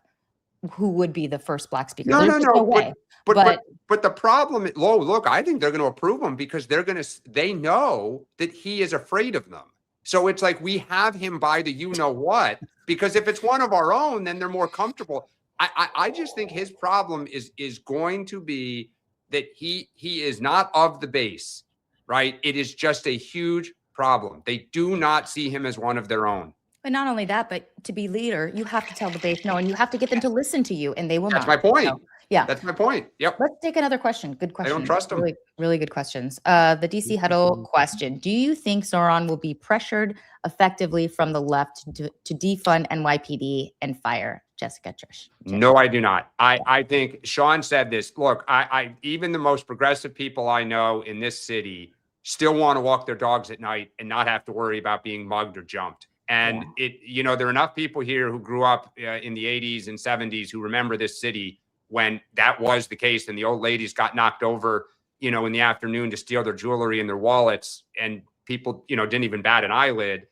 who would be the first Black speaker. No way. But the problem, look, I think they're going to approve him because they know that he is afraid of them. So it's like we have him by the what, because if it's one of our own, then they're more comfortable. I just think his problem is going to be that he is not of the base, right? It is just a huge problem. They do not see him as one of their own. But not only that, but to be leader, you have to tell the base no, and you have to get them to listen to you, and they will not. That's my point. So, yeah. That's my point. Yep. Let's take another question. Good question. I don't trust them. Really, really good questions. The DC Huddle question. Do you think Sauron will be pressured effectively from the left to defund NYPD and fire Jessica, Trish? No, I do not. I think Sean said this. Look, I even the most progressive people I know in this city still want to walk their dogs at night and not have to worry about being mugged or jumped. And there are enough people here who grew up in the 80s and 70s who remember this city when that was the case, and the old ladies got knocked over, in the afternoon to steal their jewelry and their wallets, and people, didn't even bat an eyelid.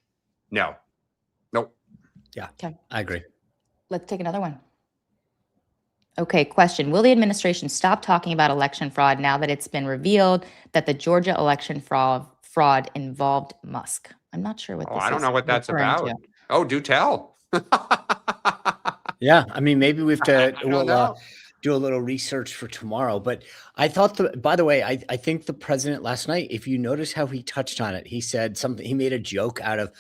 No, nope. Yeah, Okay. I agree. Let's take another one. Okay, question. Will the administration stop talking about election fraud now that it's been revealed that the Georgia election fraud involved Musk? I'm not sure what this is. I don't know what that's referring about. to. Oh, do tell. Yeah, I mean, maybe we have to know. do a little research for tomorrow. But I thought, by the way, I think the president last night, if you notice how he touched on it, he said something, he made a joke out of,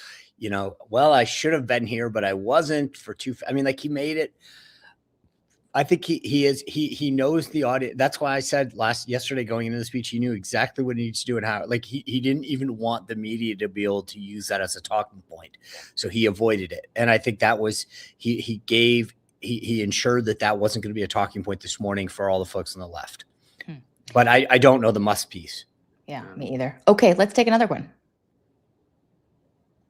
well, I should have been here, but I wasn't he made it. I think he knows the audience. That's why I said yesterday going into the speech, he knew exactly what he needs to do and how. Like he didn't even want the media to be able to use that as a talking point, so he avoided it. And I think that was he ensured that wasn't going to be a talking point this morning for all the folks on the left. But I don't know the Musk piece. Yeah, me either. Okay, let's take another one.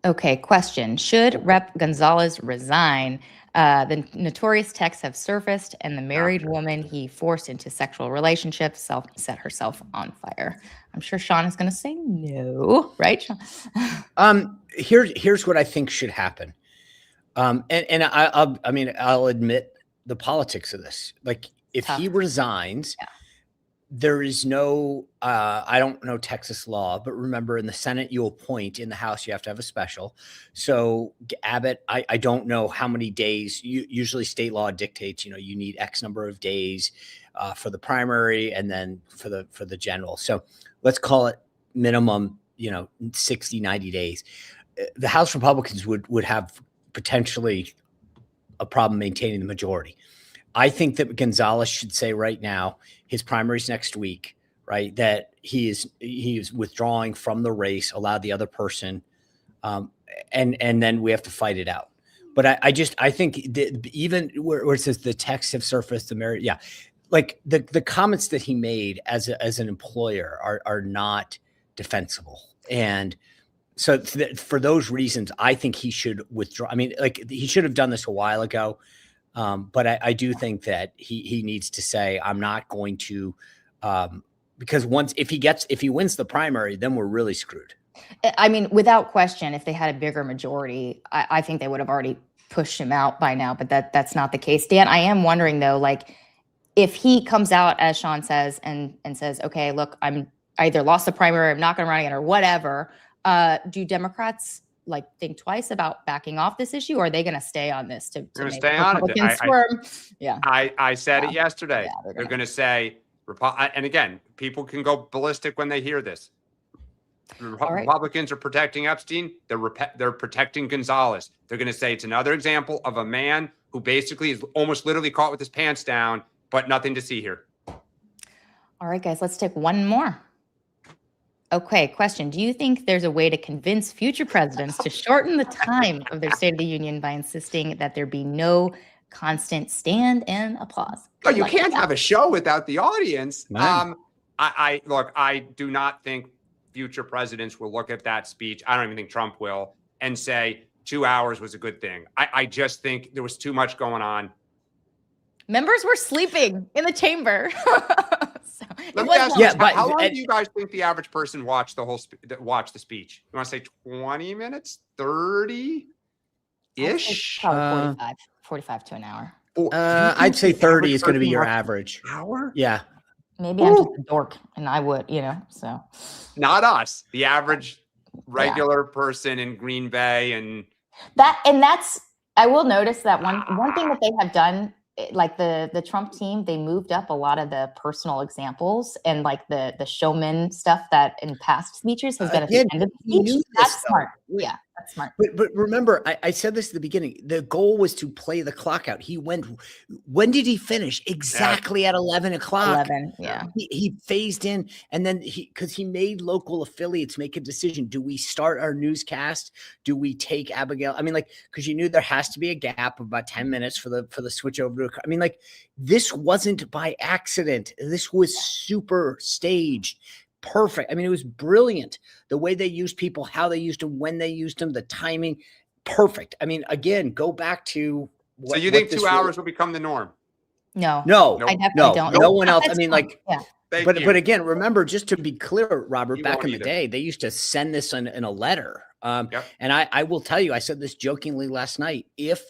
Okay, question. Should Rep. Gonzalez resign? The notorious texts have surfaced, and the married woman he forced into sexual relationships set herself on fire. I'm sure Sean is going to say no, right, Sean? Here's what I think should happen. I'll admit the politics of this. Like, if he resigns, there is no, I don't know Texas law, but remember, in the Senate, you appoint. In the House, you have to have a special. So Abbott, I don't know how many days. Usually state law dictates, you need X number of days for the primary and then for the general. So let's call it minimum, 60, 90 days. The House Republicans would have potentially a problem maintaining the majority. I think that Gonzalez should say right now, his primary's next week, right? That he is withdrawing from the race, allow the other person, and then we have to fight it out. But I think that even where it says the texts have surfaced, the merit, like the comments that he made as an employer are not defensible. And so for those reasons, I think he should withdraw. I mean, like, he should have done this a while ago. But I do think that he needs to say, I'm not going to, because if he wins the primary, then we're really screwed. I mean, without question, if they had a bigger majority, I think they would have already pushed him out by now, but that's not the case. Dan, I am wondering though, like, if he comes out, as Sean says, and says, okay, look, I either lost the primary, I'm not going to run again, or whatever. Do Democrats think twice about backing off this issue, or are they going to stay on this to make stay on Republicans squirm? I said it yesterday. They're going to say, and again, people can go ballistic when they hear this. Republicans are protecting Epstein. They're protecting Gonzalez. They're going to say it's another example of a man who basically is almost literally caught with his pants down, but nothing to see here. All right, guys, let's take one more. Okay, question. Do you think there's a way to convince future presidents to shorten the time of their State of the Union by insisting that there be no constant stand and applause? Oh, you can't have a show without the audience. Right. I do not think future presidents will look at that speech. I don't even think Trump will, and say 2 hours was a good thing. I just think there was too much going on. Members were sleeping in the chamber. Let me ask you, how long do you guys think the average person watched the speech? You want to say 20 minutes, 30-ish? Probably 45 to an hour. I'd say 30 is going to be your average. Hour? Yeah. Maybe I'm just a dork, and I would, so. Not us. The average regular person in Green Bay and that's. I will notice that one thing that they have done. Like the Trump team, they moved up a lot of the personal examples and like the showman stuff that in past speeches has been at the end of the speech. That's smart. Yeah. That's smart. But remember, I said this at the beginning. The goal was to play the clock out. He went. When did he finish? Exactly at 11 o'clock. 11, yeah. He phased in, and then because he made local affiliates make a decision. Do we start our newscast? Do we take Abigail? I mean, like, because you knew there has to be a gap of about 10 minutes for the switch over to. I mean, like, this wasn't by accident. This was super staged. Perfect. I mean, it was brilliant. The way they used people, how they used them, when they used them, the timing, perfect. I mean, again, go back to so you think 2 hours will become the norm? No, No, I definitely don't. no one else. I mean, like, yeah. but again, remember, just to be clear, Robert, You back won't in the either. day, they used to send this in a letter. Yep. And I will tell you, I said this jokingly last night. If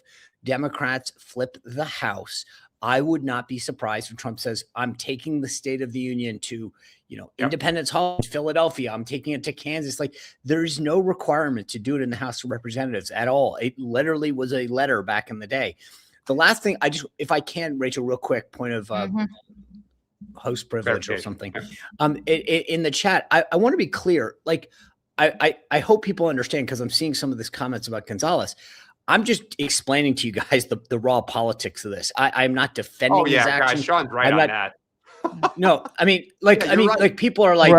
Democrats flip the House, I would not be surprised if Trump says, I'm taking the State of the Union to, Independence Hall in Philadelphia. I'm taking it to Kansas. Like, there's no requirement to do it in the House of Representatives at all. It literally was a letter back in the day. The last thing if I can, Rachel, real quick, point of host privilege or something. In the chat, I want to be clear. Like, I hope people understand, because I'm seeing some of these comments about Gonzalez. I'm just explaining to you guys the raw politics of this. I'm not defending his action. Guys, Sean's right on that. No, I mean, like, right. like, people are like,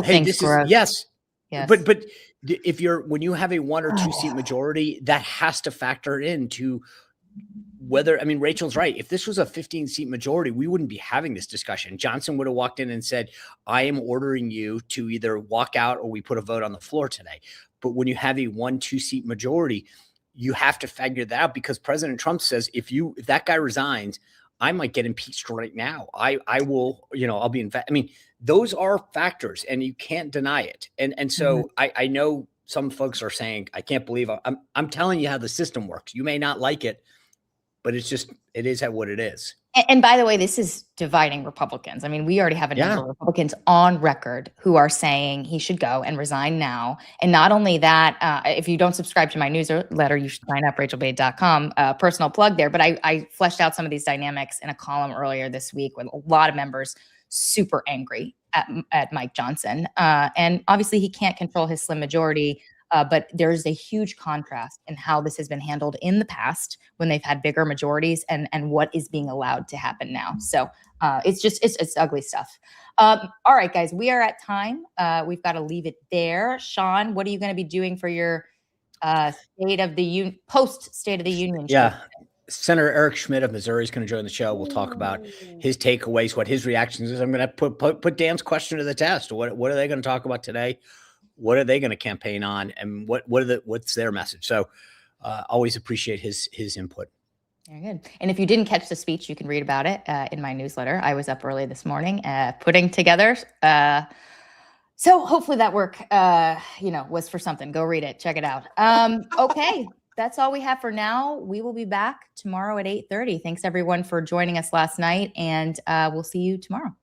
hey, this is yes. But if when you have a 1 or 2 seat majority, that has to factor into whether, I mean, Rachel's right. If this was a 15 seat majority, we wouldn't be having this discussion. Johnson would have walked in and said, I am ordering you to either walk out or we put a vote on the floor today. But when you have a 1-2 seat majority, you have to figure that out, because President Trump says, if that guy resigns, I might get impeached right now. I will, I'll be I mean, those are factors and you can't deny it. And so I know some folks are saying, I can't believe I'm telling you how the system works. You may not like it, but it is what it is. And by the way, this is dividing Republicans. I mean, we already have a number of Republicans on record who are saying he should go and resign now. And not only that, if you don't subscribe to my newsletter, you should sign up, rachelbade.com, personal plug there. But I fleshed out some of these dynamics in a column earlier this week with a lot of members super angry at Mike Johnson. And obviously he can't control his slim majority. But there's a huge contrast in how this has been handled in the past when they've had bigger majorities and what is being allowed to happen now. So it's ugly stuff. All right, guys, we are at time. We've got to leave it there. Sean, what are you going to be doing for your State of the Union show? Yeah. Senator Eric Schmidt of Missouri is going to join the show. We'll talk about his takeaways, what his reactions is. I'm going to put Dan's question to the test. What are they going to talk about today? What are they going to campaign on, and what's their message? So always appreciate his input. Very good. And if you didn't catch the speech, you can read about it in my newsletter. I was up early this morning putting together. So hopefully that work, was for something. Go read it. Check it out. Okay. That's all we have for now. We will be back tomorrow at 8:30. Thanks everyone for joining us last night, and we'll see you tomorrow.